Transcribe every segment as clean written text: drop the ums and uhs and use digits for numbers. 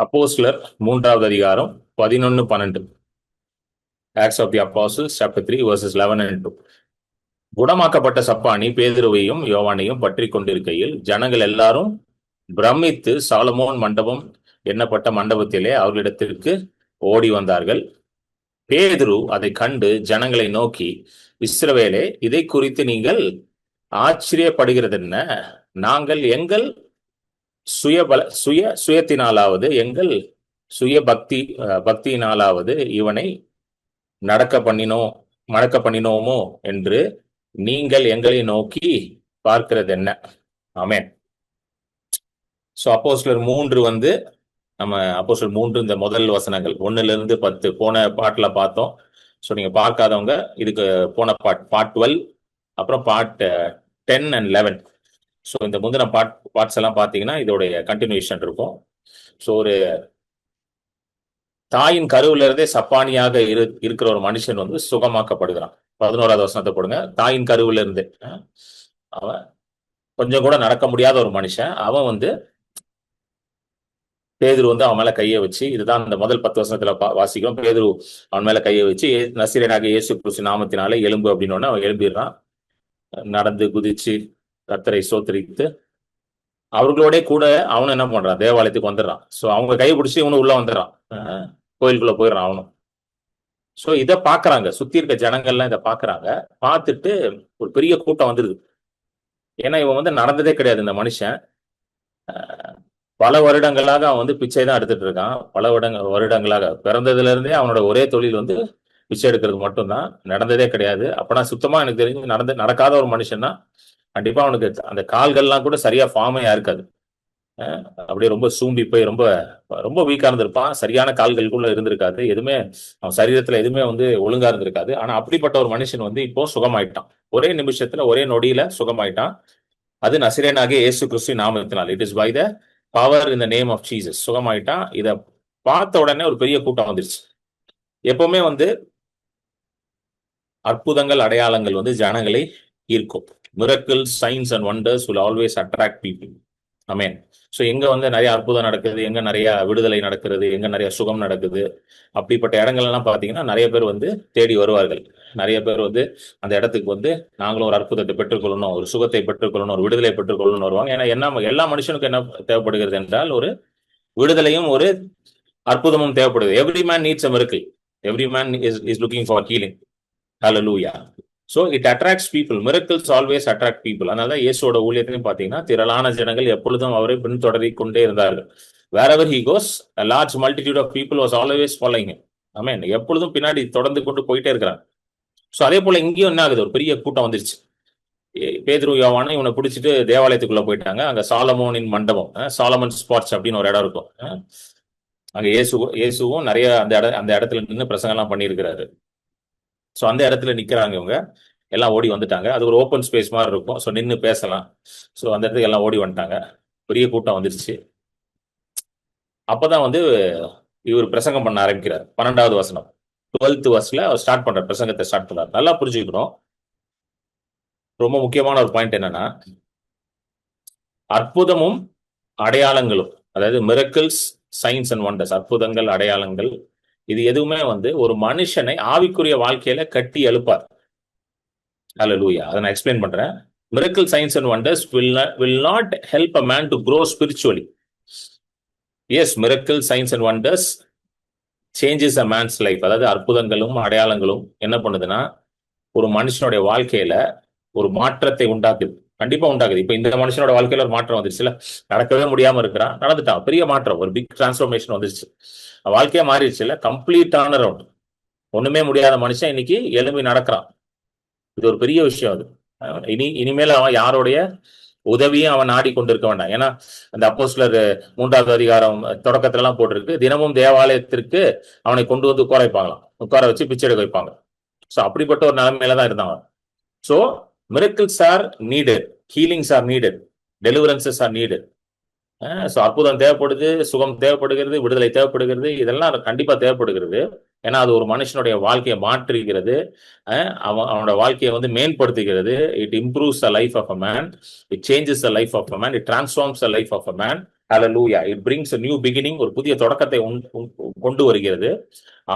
அப்போஸ்லர் 3வது அதிகாரம் 11-12. Acts of the Apostles chapter 3 verses 11 and 2. குணமாக்கப்பட்ட சப்பானி பேதுருவையும் யோவானையும் பற்றி கொண்டிருக்கையில் ஜனங்கள் எல்லாரும் பிரமித்து சாலமோன் மண்டபம் எண்ணப்பட்ட மண்டபத்திலே அவர்களிடத்திற்கு ஓடி வந்தார்கள். பேதுரு அதை கண்டு ஜனங்களை நோக்கி, இஸ்ரவேலே, இதை குறித்து நீங்கள் ஆச்சரியப்படுகிறது என்ன? நாங்கள் எங்கள் சுயத்தினாலாவது எங்கள் சுய பக்தியினாலாவது இவனை மடக்க பண்ணினோமோ என்று நீங்கள் எங்களை நோக்கி பார்க்கிறது என்ன? ஆமென். சோ அப்போஸ்தலர் 3 நம்ம அப்போஸ்தலர் 3 இந்த முதல் வசனங்கள் 1-10 போன பாட்டுல பார்த்தோம். ஸோ நீங்க பார்க்காதவங்க இதுக்கு போன பார்ட் 12, அப்புறம் பார்ட் 10 and 11. ஸோ இந்த முந்தின பார்ட்ஸ் எல்லாம் பார்த்தீங்கன்னா இதோடைய கண்டினியூஷன் இருக்கும். ஸோ ஒரு தாயின் கருவில இருந்தே சப்பானியாக இருக்கிற ஒரு மனுஷன் சுகமாக்கப்படுகிறான். 11வது வசனத்தை போடுங்க. தாயின் கருவில இருந்து அவன் கொஞ்சம் கூட நடக்க முடியாத ஒரு மனுஷன். அவன் பேதுரு அவன் மேல கையை வச்சு, இதுதான் இந்த முதல் 10 வசனத்துல வாசிக்கிறோம். பேதுரு அவன் மேல கையை வச்சு, நசரேயனாகிய இயேசு கிறிஸ்து நாமத்தினால எலும்பு அப்படின்னு அவன் எழும்பிடுறான். நடந்து குதிச்சு கர்த்தரை ஸ்தோத்திரித்து அவர்களோட கூட அவனும் என்ன பண்றான், தேவாலயத்துக்கு வந்துடுறான். ஸோ அவங்க கை பிடிச்சி இவனு உள்ள வந்துடுறான், கோயிலுக்குள்ள போயிடுறான் அவனும். ஸோ இதை பாக்குறாங்க, சுத்தி இருக்க ஜனங்கள்லாம் இதை பாக்குறாங்க. பார்த்துட்டு ஒரு பெரிய கூட்டம் வந்துருது. ஏன்னா இவன் நடந்ததே கிடையாது இந்த மனுஷன். பல வருடங்களாக அவன் பிச்சை தான் எடுத்துட்டு இருக்கான். பல வருடங்களாக பிறந்ததுல இருந்தே அவனோட ஒரே தொழில் பிச்சை எடுக்கிறது மட்டும்தான். நடந்ததே கிடையாது. அப்பனா சுத்தமா எனக்கு தெரிஞ்சு நடக்காத ஒரு மனுஷன் தான். கண்டிப்பா அவனுக்கு அந்த கால்கள்லாம் கூட சரியா ஃபார்மையா இருக்காது. அப்படியே ரொம்ப சூம்பி போய் ரொம்ப ரொம்ப வீக்கா இருந்திருப்பான். சரியான கால்களுக்குள்ள இருந்திருக்காது. எதுவுமே அவன் சரீரத்துல எதுவுமே ஒழுங்கா இருந்திருக்காது. ஆனா அப்படிப்பட்ட ஒரு மனுஷன் இப்போ சுகமாயிட்டான். ஒரே நிமிஷத்துல ஒரே நொடியில சுகமாயிட்டான். அது நசரேயனாகிய இயேசு கிறிஸ்து நாமத்தினால், it is by the power in the name of Jesus சுகமாயிட்டான். இத பார்த்த உடனே ஒரு பெரிய கூட்டம் வந்துருச்சு. எப்பவுமே அற்புதங்கள் அடையாளங்கள் ஜனங்களை ஈர்க்கும். Miracles, signs and wonders will always attract people. Amen. So எங்க நிறைய அற்புதம் நடக்குது, எங்க நிறைய விடுதலை நடக்கிறது, எங்க நிறைய சுகம் நடக்குது, அப்படிப்பட்ட இடங்கள்லாம் பார்த்தீங்கன்னா நிறைய பேர் தேடி வருவார்கள். நிறைய பேர் அந்த இடத்துக்கு நாங்களும் ஒரு அற்புதத்தை பெற்றுக்கொள்ளணும், ஒரு சுகத்தை பெற்றுக்கொள்ளணும், ஒரு விடுதலை பெற்றுக்கொள்ளணும் வருவாங்க. ஏன்னா எல்லா மனுஷனுக்கும் என்ன தேவைப்படுகிறது என்றால் ஒரு விடுதலையும் ஒரு அற்புதமும் தேவைப்படுது. Every man needs a miracle. Every man is looking for healing. Hallelujah. So it attracts people. Miracles always attract people. அதனால இயேசுவோட ஊழியத்தையும் பார்த்தீங்கன்னா திரளான ஜனங்கள் எப்பொழுதும் அவரை பின்தொடரி கொண்டே இருந்தார்கள். Wherever he goes, a large multitude of people was always following him. Amen. எப்பொழுதும் பின்னாடி தொடர்ந்து கொண்டு போயிட்டே இருக்கிறாங்க. ஸோ அதே போல இங்கேயும் என்ன ஆகுது, ஒரு பெரிய கூட்டம் வந்துருச்சு. பேதுரு யோவானை இவனை பிடிச்சிட்டு தேவாலயத்துக்குள்ள போயிட்டாங்க. அங்க சாலமோனின் மண்டபம், சாலமன் ஸ்பாட்ஸ் அப்படின்னு ஒரு இடம் இருக்கும். அங்க இயேசுவும் நிறைய அந்த இடத்துல நின்று பிரசங்கம்லாம் பண்ணியிருக்கிறாரு. ஸோ அந்த இடத்துல நிற்கிறாங்க. இவங்க எல்லாம் ஓடி வந்துட்டாங்க. அது ஒரு ஓப்பன் ஸ்பேஸ் மாதிரி இருக்கும். ஸோ நின்று பேசலாம். ஸோ அந்த இடத்துக்கு எல்லாம் ஓடி வந்துட்டாங்க. பெரிய கூட்டம் வந்துருச்சு. அப்போதான் இவர் பிரசங்கம் பண்ண ஆரம்பிக்கிறார். 12வது வசனம் 12th verse அவர் ஸ்டார்ட் பண்றார், பிரசங்கத்தை ஸ்டார்ட் பண்றார். நல்லா புரிஞ்சுக்கணும். ரொம்ப முக்கியமான ஒரு பாயிண்ட் என்னன்னா, அற்புதமும் அடையாளங்களும், அதாவது மிரக்கிள்ஸ், சைன்ஸ் அண்ட் வண்டர்ஸ், அற்புதங்கள் அடையாளங்கள், இது எதுவுமே ஒரு மனுஷனை ஆவிக்குரிய வாழ்க்கையில கட்டி எழுப்பார். ஹல்லேலூயா. அதை நான் எக்ஸ்பிளைன் பண்றேன். Miracle, signs and wonders will not help a man to grow spiritually. Yes, miracle, signs and wonders changes a man's life. அதாவது அற்புதங்களும் அடையாளங்களும் என்ன பண்ணுதுன்னா ஒரு மனுஷனுடைய வாழ்க்கையில ஒரு மாற்றத்தை உண்டாக்குது. கண்டிப்பா உண்டாக்குது. இப்ப இந்த மனுஷனோட வாழ்க்கையில ஒரு மாற்றம் வந்துருச்சுல, நடக்கவே முடியாம இருக்கிறான், நடந்துட்டான், பெரிய மாற்றம், ஒரு பிக் டிரான்ஸ்ஃபர்மேஷன் வந்துருச்சு, வாழ்க்கையா மாறிடுச்சு இல்ல, கம்ப்ளீட்டான ரவுண்ட். ஒண்ணுமே முடியாத மனுஷன் இன்னைக்கு எழும்பி நடக்கிறான். இது ஒரு பெரிய விஷயம். அது இனிமேல் அவன் யாருடைய உதவியும் அவன் நாடி கொண்டிருக்க வேண்டாம். ஏன்னா அந்த அப்போஸ்தலர் 3வது அதிகாரம் தொடக்கத்துல எல்லாம் போட்டிருக்கு, தினமும் தேவாலயத்திற்கு அவனை கொண்டு உட்கார வச்சு பிச்சை எடுக்க வைப்பாங்க. ஸோ அப்படிப்பட்ட ஒரு நிலைமையில தான் இருந்தாங்க. So miracles are needed, healings are needed, deliverances are needed. So அற்புதம் தேவைப்படுது, சுகம் தேவைப்படுகிறது, விடுதலை தேவைப்படுகிறது, இதெல்லாம் கண்டிப்பா தேவைப்படுகிறது. ஏன்னா அது ஒரு மனுஷனுடைய வாழ்க்கையை மாற்றுகிறது, அவனோட வாழ்க்கையை மேம்படுத்துகிறது. It improves the life of a man, it changes the life of a man, it transforms the life of a man. Hallelujah. It brings a new beginning, ஒரு புதிய தொடக்கத்தை கொண்டு வருகிறது.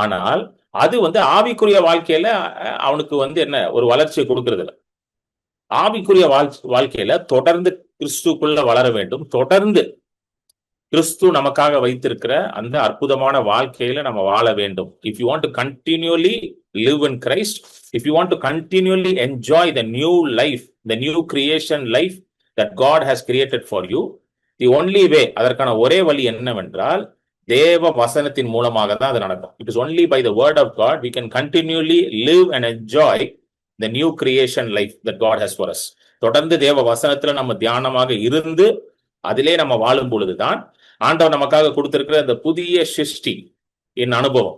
ஆனால் அது வந்து ஆவிக்குரிய வாழ்க்கையில அவனுக்கு வந்து என்ன ஒரு வளர்ச்சியை கொடுக்கிறது இல்ல. ஆவிக்குரிய வாழ்க்கையில தொடர்ந்து கிறிஸ்துக்குள்ள வளர வேண்டும். தொடர்ந்து கிறிஸ்து நமக்காக வைத்திருக்கிற அந்த அற்புதமான வாழ்க்கையில நம்ம வாழ வேண்டும். If you want to continually live in Christ, if you want to continually enjoy the new life, the new creation life that God has created for you, the only way, அதற்கான ஒரே வழி என்னவென்றால் தேவ வசனத்தின் மூலமாக தான் அது நடக்கும். It is only by the word of God we can continually live and enjoy the new creation life that God has for us. தொடர்ந்து தேவ வசனத்துல நம்ம தியானமாக இருந்து அதிலே நம்ம வாழும் பொழுதுதான் ஆண்டவர் நமக்காக கொடுத்திருக்கிற அந்த புதிய சிருஷ்டி என் அனுபவம்,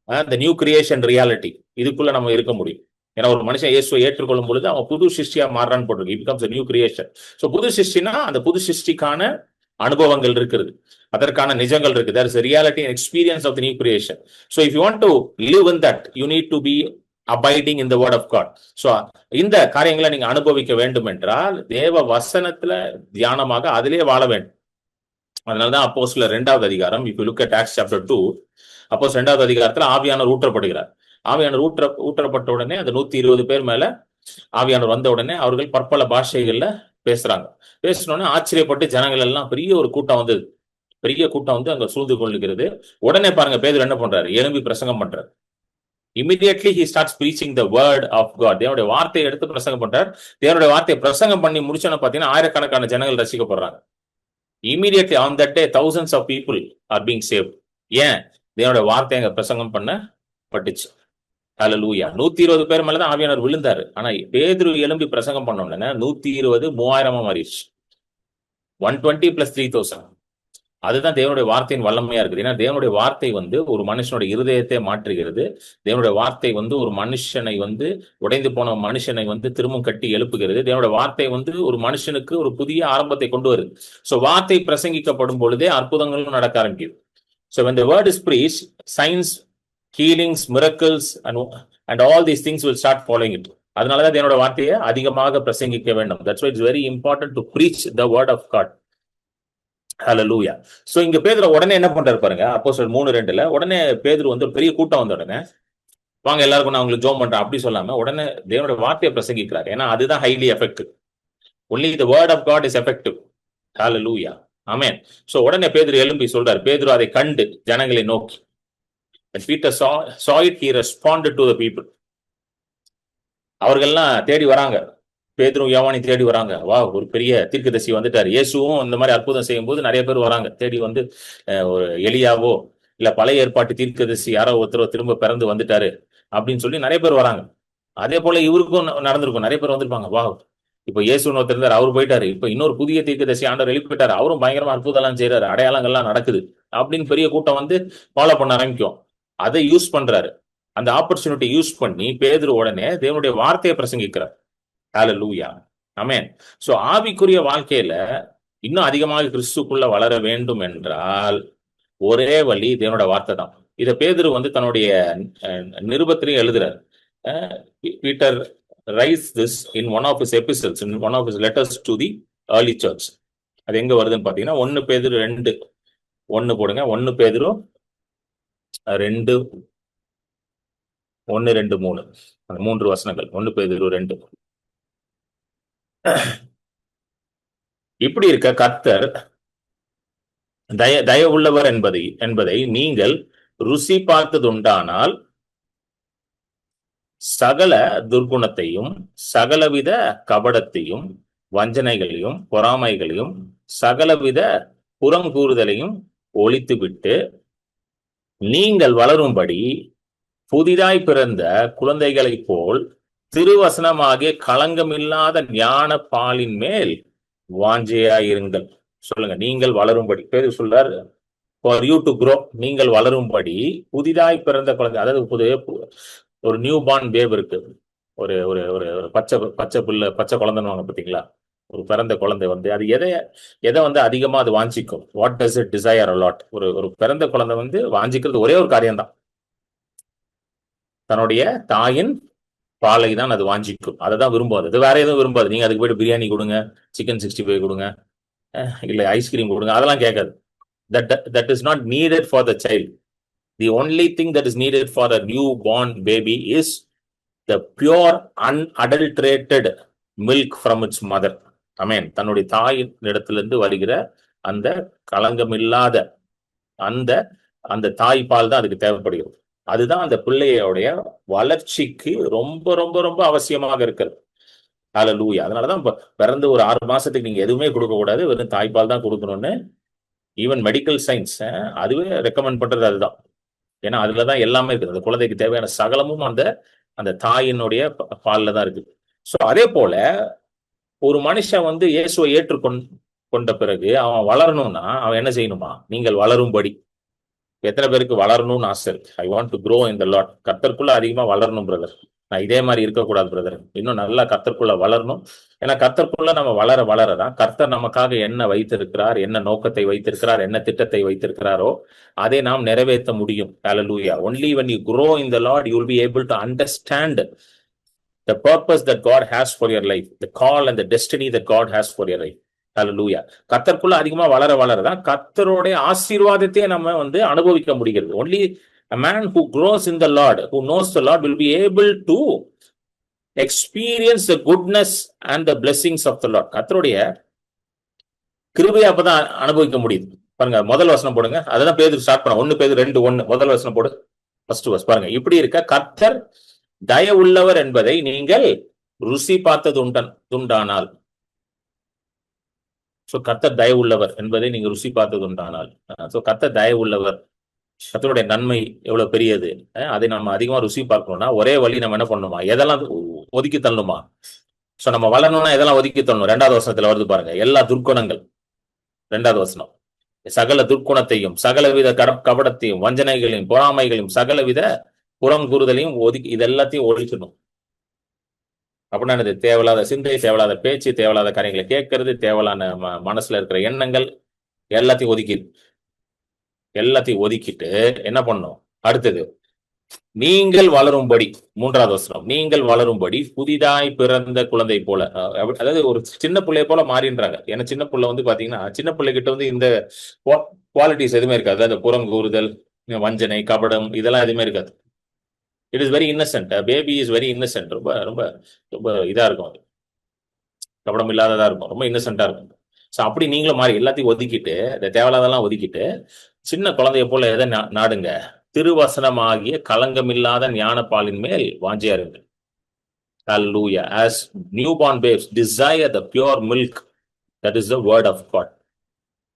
இந்த நியூ கிரியேஷன் ரியாலிட்டி, இதுக்குள்ள நம்ம இருக்க முடியும். ஏன்னா ஒரு மனுஷன் இயேசுவை ஏற்றுக்கொள்ளும் பொழுது அவன் புது சிருஷ்டியா மாறான்னு போட்டிருக்கு. It becomes a new creation. So புது சிருஷ்டினா அந்த புது சிருஷ்டிக்கான அனுபவங்கள் இருக்கிறது, அதற்கான நிஜங்கள் இருக்கு. there is a reality and experience of the new creation. So if you want to live in that, you need to be abiding in the word of God. So இந்த காரியங்களை நீங்க அனுபவிக்க வேண்டும் என்றால் தேவ வசனத்துல தியானமாக அதிலே வாழ வேண்டும். அதனாலதான் அப்போஸ்தலர் 2வது அதிகாரம், if you look at Acts chapter 2, அப்போஸ்தலர் 2வது அதிகாரத்துல ஆவியானவர் ஊற்றப்படுகிறார். ஆவியானவர் ஊற்றப்பட்ட உடனே அந்த 120 பேர் மேல ஆவியானவர் வந்த உடனே அவர்கள் பற்பல பாஷைகள்ல பேசுறாங்க. பேசினோடனே ஆச்சரியப்பட்டு ஜனங்கள் எல்லாம் பெரிய ஒரு கூட்டம் வந்தது. பெரிய கூட்டம் வந்து அங்க சூழ்ந்து கொள்ளுகிறது. உடனே பாருங்க பேதுரு என்ன பண்றாரு, எழும்பி பிரசங்கம் பண்றாரு. Immediately he starts preaching the word of God. தேவனுடைய வார்த்தையை எடுத்து பிரசங்கம் பண்றார். தேவனுடைய வார்த்தையை பிரசங்கம் பண்ணி முடிச்சோன்னு பாத்தீங்கன்னா ஆயிரக்கணக்கான ஜனங்கள் ரசிக்கப்படுறாங்க. Immediately on that day thousands of people are being saved. ஏன்? தேவனுடைய வார்த்தை அங்க பிரசங்கம் பண்ண பட்டுச்சு. ஹல்லேலூயா. 120 பேர் மேலதான் ஆவியானவர் விழுந்தாரு. ஆனா பேதுரு எழும்பி பிரசங்கம் பண்ண உடனே 120 3000 மாறிடுச்சு. 120 + 3000. அதுதான் தேவனுடைய வார்த்தையின் வல்லமையா இருக்குது. ஏன்னா தேவனுடைய வார்த்தை வந்து ஒரு மனுஷனுடைய இருதயத்தை மாற்றுகிறது. தேவனுடைய வார்த்தை வந்து ஒரு மனுஷனை வந்து உடைந்து போன மனுஷனை வந்து திரும்பவும் கட்டி எழுப்புகிறது. தேவனுடைய வார்த்தை வந்து ஒரு மனுஷனுக்கு ஒரு புதிய ஆரம்பத்தை கொண்டு வருது. சோ வார்த்தை பிரசங்கிக்கப்படும் பொழுதே அற்புதங்களும் நடக்க ஆரம்பிக்குது. So when the word is preached, signs, healings, miracles and all these things will start following it. அதனாலதான் தேவனுடைய வார்த்தையை அதிகமாக பிரசங்கிக்க வேண்டும். That's why it's very important to preach the word of God. Hallelujah. So இங்க பேதுரு உடனே என்ன பண்றாரு பாருங்க, அப்போஸ்தலர் 3:2 உடனே பேதுரு வந்து ஒரு பெரிய கூட்டம் வந்த உடனே வாங்க எல்லாருக்கும் நான் உங்களுக்கு ஜெபம் பண்றேன் அப்படி சொல்லாம உடனே தேவனுடைய வார்த்தையை பிரசங்கிக்கிறார். ஏன்னா அதுதான் highly effective. Only the word of God is effective. Hallelujah. Amen. So உடனே பேதுரு எழும்பி சொல்றாரு. பேதுரு அதை கண்டு ஜனங்களை நோக்கி, when Peter saw it, he responded to the people. அவர்கள்லாம் தேடி வராங்க, பேதுரு யோவானை தேடி வராங்க. வா, ஒரு பெரிய தீர்க்கதரிசி வந்துட்டாரு. இயேசுவும் இந்த மாதிரி அற்புதம் செய்யும் போது நிறைய பேர் வராங்க தேடி வந்து, ஒரு எலியாவோ இல்ல பழைய ஏற்பாட்டு தீர்க்கதரிசி யாரோ ஒருத்தரோ திரும்ப பிறந்து வந்துட்டாரு அப்படின்னு சொல்லி நிறைய பேர் வராங்க. அதே போல இவருக்கும் நடந்திருக்கும், நிறைய பேர் வந்திருப்பாங்க. வா, இப்ப இயேசுன்னு ஒருத்தர் இருந்தார், அவர் போயிட்டாரு, இப்ப இன்னொரு புதிய தீர்க்கதரிசி ஆண்டவர் எழுப்பிட்டாரு, அவரும் பயங்கரமா அற்புதம் எல்லாம் செய்யறாரு, அடையாளங்கள்லாம் நடக்குது அப்படின்னு பெரிய கூட்டம் வந்து ஃபாலோ பண்ண ஆரம்பிக்கும். அதை யூஸ் பண்றாரு. அந்த ஆப்பர்ச்சுனிட்டி யூஸ் பண்ணி பேதுரு உடனே தேவனுடைய வார்த்தையை பிரசங்கிக்கிறார். ஹல்லேலூயா. ஆமென். சோ ஆவிக்குரிய வாழ்க்கையில இன்னும் அதிகமாக கிறிஸ்துக்குள்ள வளர வேண்டும் என்றால் ஒரே வழி தேவனுடைய வார்த்தை தான். இத பேதுரு வந்து தன்னுடைய நிருபத்திலையும் எழுதுறார். Peter writes this in one of his epistles, in one of his letters to the early church. அது எங்க வருதுன்னு பாத்தீங்கன்னா 1 பேதுரு 2 1 போடுங்க. 1 பேதுரு 2 1 2 3 அந்த 3 வசனங்கள். 1 பேதுரு 2. இப்படி இருக்க கர்த்தர் தயவுள்ளவர் என்பதை நீங்கள் ருசி பார்த்ததுண்டானால் சகல துர்குணத்தையும் சகலவித கபடத்தையும் வஞ்சனைகளையும் பொறாமைகளையும் சகலவித புறங்கூறுதலையும் ஒழித்துவிட்டு நீங்கள் வளரும்படி புதிதாய் பிறந்த குழந்தைகளைப் போல் திருவசனமாகிய களங்கமில்லாத ஞான பாலின் மேல் வாஞ்சையாயிருங்கள். சொல்லுங்க, நீங்கள் வளரும்படி. பேதுரு சொல்றார், for you to grow, நீங்கள் வளரும்படி புதிதாய் பிறந்த குழந்தை, அதாவது ஒரு நியூ பார்ன் பேப் இருக்கு, ஒரு ஒரு ஒரு பச்சை புல்ல பச்சை குழந்தைன்னு பாத்தீங்களா, ஒரு பிறந்த குழந்தை வந்து அது எதை வந்து அதிகமா அது வாஞ்சிக்கும். What does it desire a lot? ஒரு பிறந்த குழந்தை வந்து வாஞ்சிக்கிறது ஒரே ஒரு காரியம்தான், தன்னுடைய தாயின் பாலை தான் அது வாஞ்சிக்கும். அதை தான் விரும்பாது, அது வேற எதுவும் விரும்பாது. நீங்க அதுக்கு போயிட்டு பிரியாணி கொடுங்க, சிக்கன் 65 கொடுங்க, இல்ல ஐஸ்கிரீம் கொடுங்க, அதெல்லாம் கேட்காது. That is not needed for the child. The only thing that is needed for a newborn baby is the pure unadulterated milk from its mother. Amen. தன்னுடைய தாயின் இடத்திலிருந்து வருகிற அந்த களங்கமில்லாத அந்த அந்த தாய்ப்பால் தான் அதுக்கு தேவைப்படுகிறது. அதுதான் அந்த பிள்ளையோடைய வளர்ச்சிக்கு ரொம்ப ரொம்ப ரொம்ப அவசியமாக இருக்கிறது. ஹல்லேலூயா. அதனாலதான் பிறந்து ஒரு 6 மாசத்துக்கு நீங்க எதுவுமே கொடுக்க கூடாது, வெறும் தாய்ப்பால் தான் கொடுக்கணும்னு ஈவன் மெடிக்கல் சயின்ஸ் அதுவே ரெக்கமெண்ட் பண்றது அதுதான். ஏன்னா அதுலதான் எல்லாமே இருக்குது. அந்த குழந்தைக்கு தேவையான சகலமும் அந்த அந்த தாயினுடைய பால்ல தான் இருக்குது. ஸோ அதே போல ஒரு மனுஷன் வந்து இயேசுவை ஏற்றுக்கொண்ட பிறகு அவன் வளரணும்னா அவன் என்ன செய்யணுமா? நீங்கள் வளரும்படி. எத்தனை பேருக்கு வளரணும்னு ஆசை இருக்கு? I want to grow in the Lord. கர்த்தருக்குள்ள அதிகமா வளரணும் பிரதர். நான் இதே மாதிரி இருக்கக்கூடாது பிரதர், இன்னும் நல்லா கர்த்தருக்குள்ள வளரணும். ஏன்னா கர்த்தருக்குள்ள நம்ம வளர வளரதான் கர்த்தர் நமக்காக என்ன வைத்திருக்கிறார், என்ன நோக்கத்தை வைத்திருக்கிறார், என்ன திட்டத்தை வைத்திருக்கிறாரோ அதை நாம் நிறைவேற்ற முடியும். ஹல்லேலூயா. Only when you grow in the Lord you will be able to understand the purpose that God has for your life, the call and the destiny that God has for your life. ஹல்லேலூயா. கர்த்தருக்குள்ள அதிகமா வளர வளரதான் கர்த்தருடைய ஆசீர்வாதத்தையே நம்ம வந்து அனுபவிக்க முடிகிறது. Only a man who grows in the Lord, who knows the Lord, will be able to experience the goodness and the blessings of the Lord. கர்த்தருடைய கிருபையை அப்பதான் அனுபவிக்க முடியுது. பாருங்க, முதல் வசனம் போடுங்க. அதான் பேதுரு ஸ்டார்ட் பண்ண. 1 பேதுரு 2:1 முதல் வசனம் போடு. ஃபர்ஸ்ட் வர்ஸ் பாருங்க. இப்படி இருக்க கர்த்தர் தயவுள்ளவர் என்பதை நீங்கள் ருசி பார்த்தது உண்டானால். சோ கர்த்தர் தயவுள்ளவர் என்பதை நீங்க ருசி பார்த்தது உண்டானால். சோ கர்த்தர் தயவுள்ளவர், கர்த்தருடைய நன்மை எவ்வளவு பெரியது, அதை நம்ம அதிகமா ருசி பார்க்கணும்னா ஒரே வழி நம்ம என்ன பண்ணணுமா? எதெல்லாம் ஒதுக்கி தள்ளணுமா? சோ நம்ம வளரணும்னா எதெல்லாம் ஒதுக்கி தள்ளணும்? 2வது வசனத்துல வருது பாருங்க. எல்லா துர்க்குணங்கள். 2வது வசனம். சகல துர்க்குணத்தையும் சகலவித கபடத்தையும் வஞ்சனைகளையும் பொறாமைகளையும் சகலவித புறங்கூறுதலையும் ஒதுக்கி இது எல்லாத்தையும் ஒழிக்கணும். அப்படின்னா என்னது? தேவையில்லாத சிந்தை, தேவையில்லாத பேச்சு, தேவையில்லாத காரியங்களை கேட்கறது, தேவையில்லாத மனசுல இருக்கிற எண்ணங்கள் எல்லாத்தையும் ஒதுக்கிட்டு என்ன பண்ணும்? அடுத்தது நீங்கள் வளரும்படி. 3வது வசனம். நீங்கள் வளரும்படி புதிதாய் பிறந்த குழந்தை போல, அதாவது ஒரு சின்ன பிள்ளைய போல மாறின்றாங்க. ஏன்னா சின்ன பிள்ளை வந்து பாத்தீங்கன்னா சின்ன பிள்ளைகிட்ட வந்து இந்த குவாலிட்டிஸ் எதுவுமே இருக்காது. அந்த புறங்கூறுதல், வஞ்சனை, கபடம் இதெல்லாம் எதுவுமே இருக்காது. It is very Innocent. Baby is very Innocent. ரொம்ப ரொம்ப ரொம்ப இதா இருக்கும், அது கபடம் இல்லாததா இருக்கும், ரொம்ப இன்னசென்ட்டா இருக்கும். ஸோ அப்படி நீங்களும் மாறி எல்லாத்தையும் ஒதுக்கிட்டு, இந்த தேவையில்லாதெல்லாம் ஒதுக்கிட்டு சின்ன குழந்தைய போல எதை நாடுங்க? திருவசனமாகிய களங்கமில்லாத ஞானப்பாலின் மேல் வாஞ்சியா இருங்க. Hallelujah. As newborn babes desire the pure milk, that is the word of God.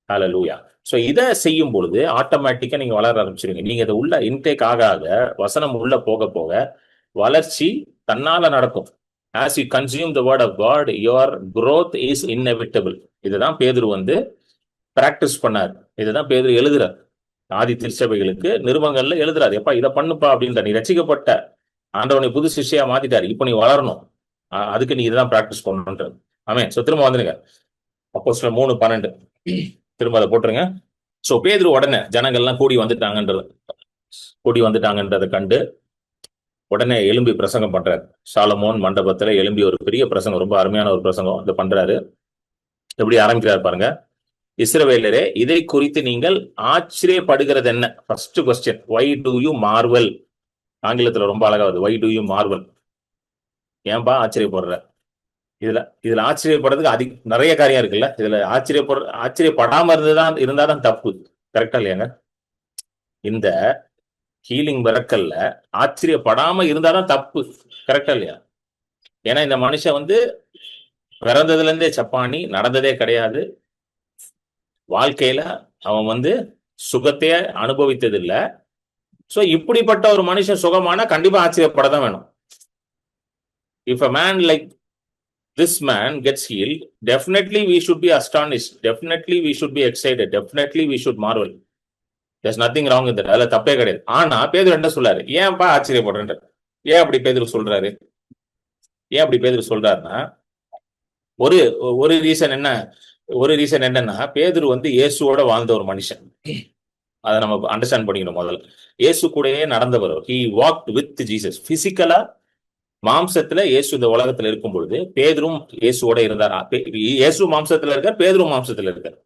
Hallelujah. So இதை செய்யும் பொழுது ஆட்டோமேட்டிக்கா நீங்க வளர ஆரம்பிச்சிருங்க. நீங்க இதை உள்ள இன்டேக் ஆக வசனம் உள்ள போக போக வளர்ச்சி தன்னால நடக்கும். As you consume the word of God, your growth is inevitable. இதுதான் பேதுரு வந்து பிராக்டிஸ் பண்ணார். இதுதான் பேதுரு எழுதுறார். ஆதி திருச்சபைகளுக்கு நிருபங்கள்ல எழுதுறாரு. எப்பா இதை பண்ணுப்பா அப்படின்ற. நீ ரட்சிக்கப்பட்ட, ஆண்டவனை புது சிஷ்யா மாத்திட்டாரு, இப்போ நீ வளரணும், அதுக்கு நீ இதுதான் பிராக்டிஸ் பண்ணணுன்றது. ஆமென். ஸோ திரும்ப வந்துருங்க. அப்போஸ்தலர் 3:12 திரும்ப அதை போட்டுருங்க. ஸோ பேதுரு உடனே ஜனங்கள்லாம் கூடி வந்துட்டாங்கன்றதை கண்டு உடனே எழும்பி பிரசங்கம் பண்றாரு. சாலமோன் மண்டபத்துல எழும்பி ஒரு பெரிய பிரசங்கம், ரொம்ப அருமையான ஒரு பிரசங்கம் அதை பண்றாரு. எப்படி ஆரம்பிக்கிறாரு பாருங்க. இஸ்ரவேலரே, இதை குறித்து நீங்கள் ஆச்சரியப்படுகிறது என்ன? First question, why do you marvel? ஆங்கிலத்துல ரொம்ப அழகா வருது, வை டு யூ மார்வல். ஏன்பா ஆச்சரியப்படுற? இதுல ஆச்சரியப்படுறதுக்கு நிறைய காரியம் இருக்குல்ல. இதுல ஆச்சரியப்படாம இருந்தாதான் தப்பு. கரெக்டா இல்லையாங்க? இந்த ஹீலிங் மிரக்கல்ல ஆச்சரியப்படாம இருந்தாதான் தப்பு. கரெக்டா இல்லையா? ஏன்னா இந்த மனுஷன் வந்து பிறந்ததுல இருந்தே சப்பானி, நடந்ததே கிடையாது. வாழ்க்கையில அவன் வந்து சுகத்தையே அனுபவித்தது இல்லை. சோ இப்படிப்பட்ட ஒரு மனுஷன் சுகமானா கண்டிப்பா ஆச்சரியப்படதான் வேணும். If a man like this man gets healed, definitely we should be astonished, definitely we should be excited, definitely we should marvel. There's nothing wrong with that. அதுல தப்பே கிடையாது. ஆனா பேதுரு என்ன சொல்றாரு? ஏன்பா ஆச்சரியப்படுற? ஏன் அப்படி பேதுரு சொல்றாருன்னா ஒரு ரீசன் என்னன்னா, பேதுரு வந்து இயேசுவோட வாழ்ந்த ஒரு மனுஷன். அதை நம்ம அண்டர்ஸ்டாண்ட் பண்ணிக்கணும். முதல்ல இயேசு கூடயே நடந்தவர். He walked with Jesus. பிசிக்கலா மாம்சத்துல இயேசு இந்த உலகத்துல இருக்கும் பொழுது பேதுரும் இயேசுவோட இருந்தார். இயேசு மாம்சத்துல இருக்கார், பேதுரும் மாம்சத்துல இருக்கார்.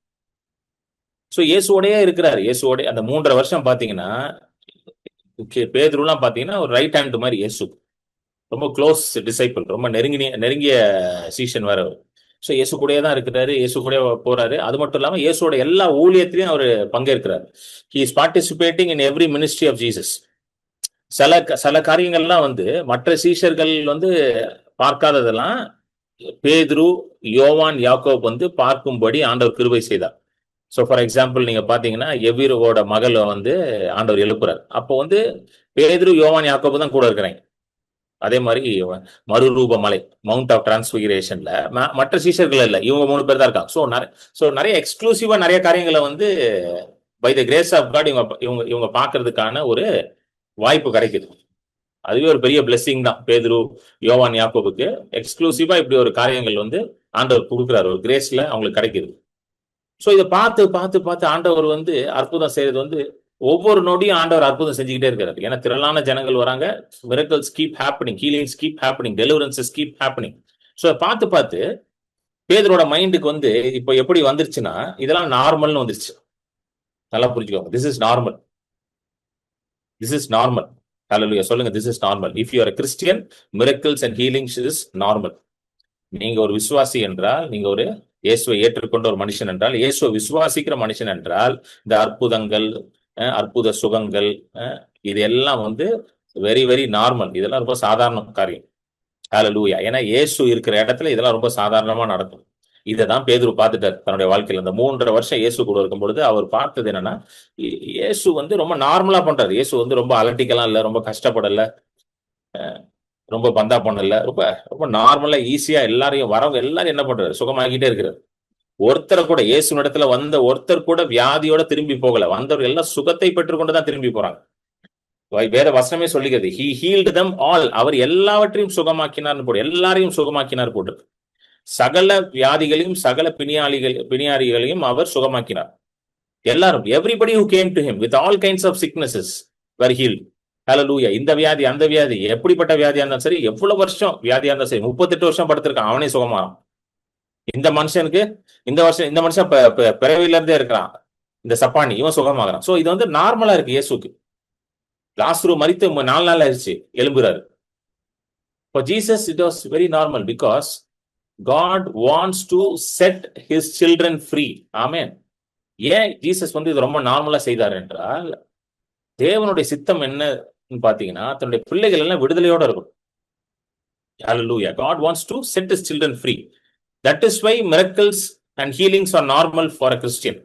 சோ இயேசுவோடயே இருக்கிறாரு. இயேசுவோட அந்த 3.5 வருஷம் பாத்தீங்கன்னா பேதுருலாம் பாத்தீங்கன்னா ஒரு ரைட் ஹேண்ட் மாதிரி இயேசு, ரொம்ப க்ளோஸ் டிசைபிள், ரொம்ப நெருங்கிய சீஷன் வேற. ஸோ இயேசு கூடயே தான் இருக்கிறாரு, இயேசு கூட போறாரு. அது மட்டும் இல்லாம இயேசுவோட எல்லா ஊழியத்திலையும் அவர் பங்கேற்கிறார். He is participating in every ministry of Jesus. சில காரியங்கள்லாம் மற்ற சீஷர்கள் பார்க்காததெல்லாம் பேதுரு, யோவான், யாக்கோப் பார்க்கும்படி ஆண்டவர் கிருபை செய்தார். ஸோ ஃபார் எக்ஸாம்பிள் நீங்க பாத்தீங்கன்னா எவ்வீரோட மகள் ஆண்டவர் எழுப்புறார். அப்போ பேதுரு, யோவான், யாக்கோப் தான் கூட இருக்கிறாங்க. அதே மாதிரி மறுரூப மலை, மவுண்ட் ஆஃப் டிரான்ஸ்பிகரேஷன்ல மற்ற சீஷர்கள் இல்ல, இவங்க 3 பேர் தான் இருக்காங்க. ஸோ நிறைய எக்ஸ்க்ளூசிவா நிறைய காரியங்களை by the grace of God இவங்க பாக்குறதுக்கான ஒரு வாய்ப்பு கிடைக்குது. அதுவே ஒரு பெரிய பிளெஸிங் தான். பேதுரு, யோவான், யாக்கோபுக்கு எக்ஸ்க்ளூசிவா இப்படி ஒரு காரியங்கள் ஆண்டவர் கொடுக்குறாரு, ஒரு கிரேஸ்ல அவங்களுக்கு கிடைக்குது. ஸோ இதை பார்த்து பார்த்து பார்த்து ஆண்டவர் அற்புதம் செய்யறது ஒவ்வொரு நொடியும் ஆண்டவர் அற்புதம் செஞ்சுக்கிட்டே இருக்காரு. ஏன்னா திரளான ஜனங்கள் வராங்க, miracles keep happening, healings keep happening, deliverances keep happening. So பார்த்து பார்த்து பேதரோட மைண்டுக்கு இப்போ எப்படி வந்துருச்சுன்னா இதெல்லாம் நார்மல்னு வந்துருச்சு. நல்லா புரிஞ்சுக்கோங்க, this is normal, this is normal. Hallelujah சொல்லுங்க, this is normal. If you are a Christian, miracles and healings is normal. நீங்க ஒரு விசுவாசி என்றால், நீங்க ஒரு இயேசுவை ஏற்றுக்கொண்ட ஒரு மனுஷன் என்றால், இயேசுவை விசுவாசிக்கிற மனுஷன் என்றால், இந்த அற்புதங்கள், அற்புத சுகங்கள், இது எல்லாம் வெரி வெரி நார்மல். இதெல்லாம் ரொம்ப சாதாரண காரியம். ஹல்லேலூயா. ஏன்னா இயேசு இருக்கிற இடத்துல இதெல்லாம் ரொம்ப சாதாரணமா நடக்கும். இதைதான் பேதுரு பார்த்துட்டார் தன்னுடைய வாழ்க்கையில. இந்த 3.5 வருஷம் இயேசு கூட இருக்கும் பொழுது அவர் பார்த்தது என்னன்னா, இயேசு ரொம்ப நார்மலா பண்றாரு. இயேசு ரொம்ப அலட்டிக்கலாம் இல்ல, ரொம்ப கஷ்டப்படல, ரொம்ப பந்தா பண்ணல, ரொம்ப ரொம்ப நார்மலா ஈஸியா எல்லாரையும் வரவங்க எல்லாரும் என்ன பண்றாரு, சுகமாக்கிட்டே இருக்கிறார். ஒருத்தரை கூட இயேசு இடத்துல வந்த ஒருத்தர் கூட வியாதியோட திரும்பி போகல. வந்தவர்கள் எல்லாம் சுகத்தை பெற்றுக்கொண்டுதான் திரும்பி போறாங்க. வேற வசனமே சொல்லிக்கிறது, he healed them all. அவர் எல்லாவற்றையும் சுகமாக்கினார் போட்டு, எல்லாரையும் சுகமாக்கினார் போட்டு, சகல வியாதிகளையும் சகல பிணியாரிகளையும் அவர் சுகமாக்கினார். எல்லாரும், everybody who came to him with all kinds of sicknesses were healed. ஹல்லேலூயா. இந்த வியாதி அந்த வியாதி, எப்படிப்பட்ட வியாதியா இருந்தாலும் சரி, எவ்வளவு வருஷம் வியாதியா இருந்தாலும் சரி, 38 வருஷம் படுத்திருக்கான், அவனே சுகமாறான். இந்த மனுஷனுக்கு இந்த மனுஷன் பிறவில இருந்தே இருக்கிறான், இந்த சப்பானி, இவன் சுகமாகறான். சோ இது நார்மலா இருக்கு இயேசுக்கு. லாசரு மரித்து 4 நாள் ஆயிடுச்சு, எழும்புறாரு. For Jesus it was very normal because God wants to set his children free. Amen. ஏன் ஜீசஸ் இது ரொம்ப நார்மலா செய்தார் என்றால், தேவனுடைய சித்தம் என்னன்னு பாத்தீங்கன்னா, தன்னுடைய பிள்ளைகள் எல்லாம் விடுதலையோட இருக்கும். Hallelujah. God wants to set his children free. That is why miracles and healings are normal for a Christian.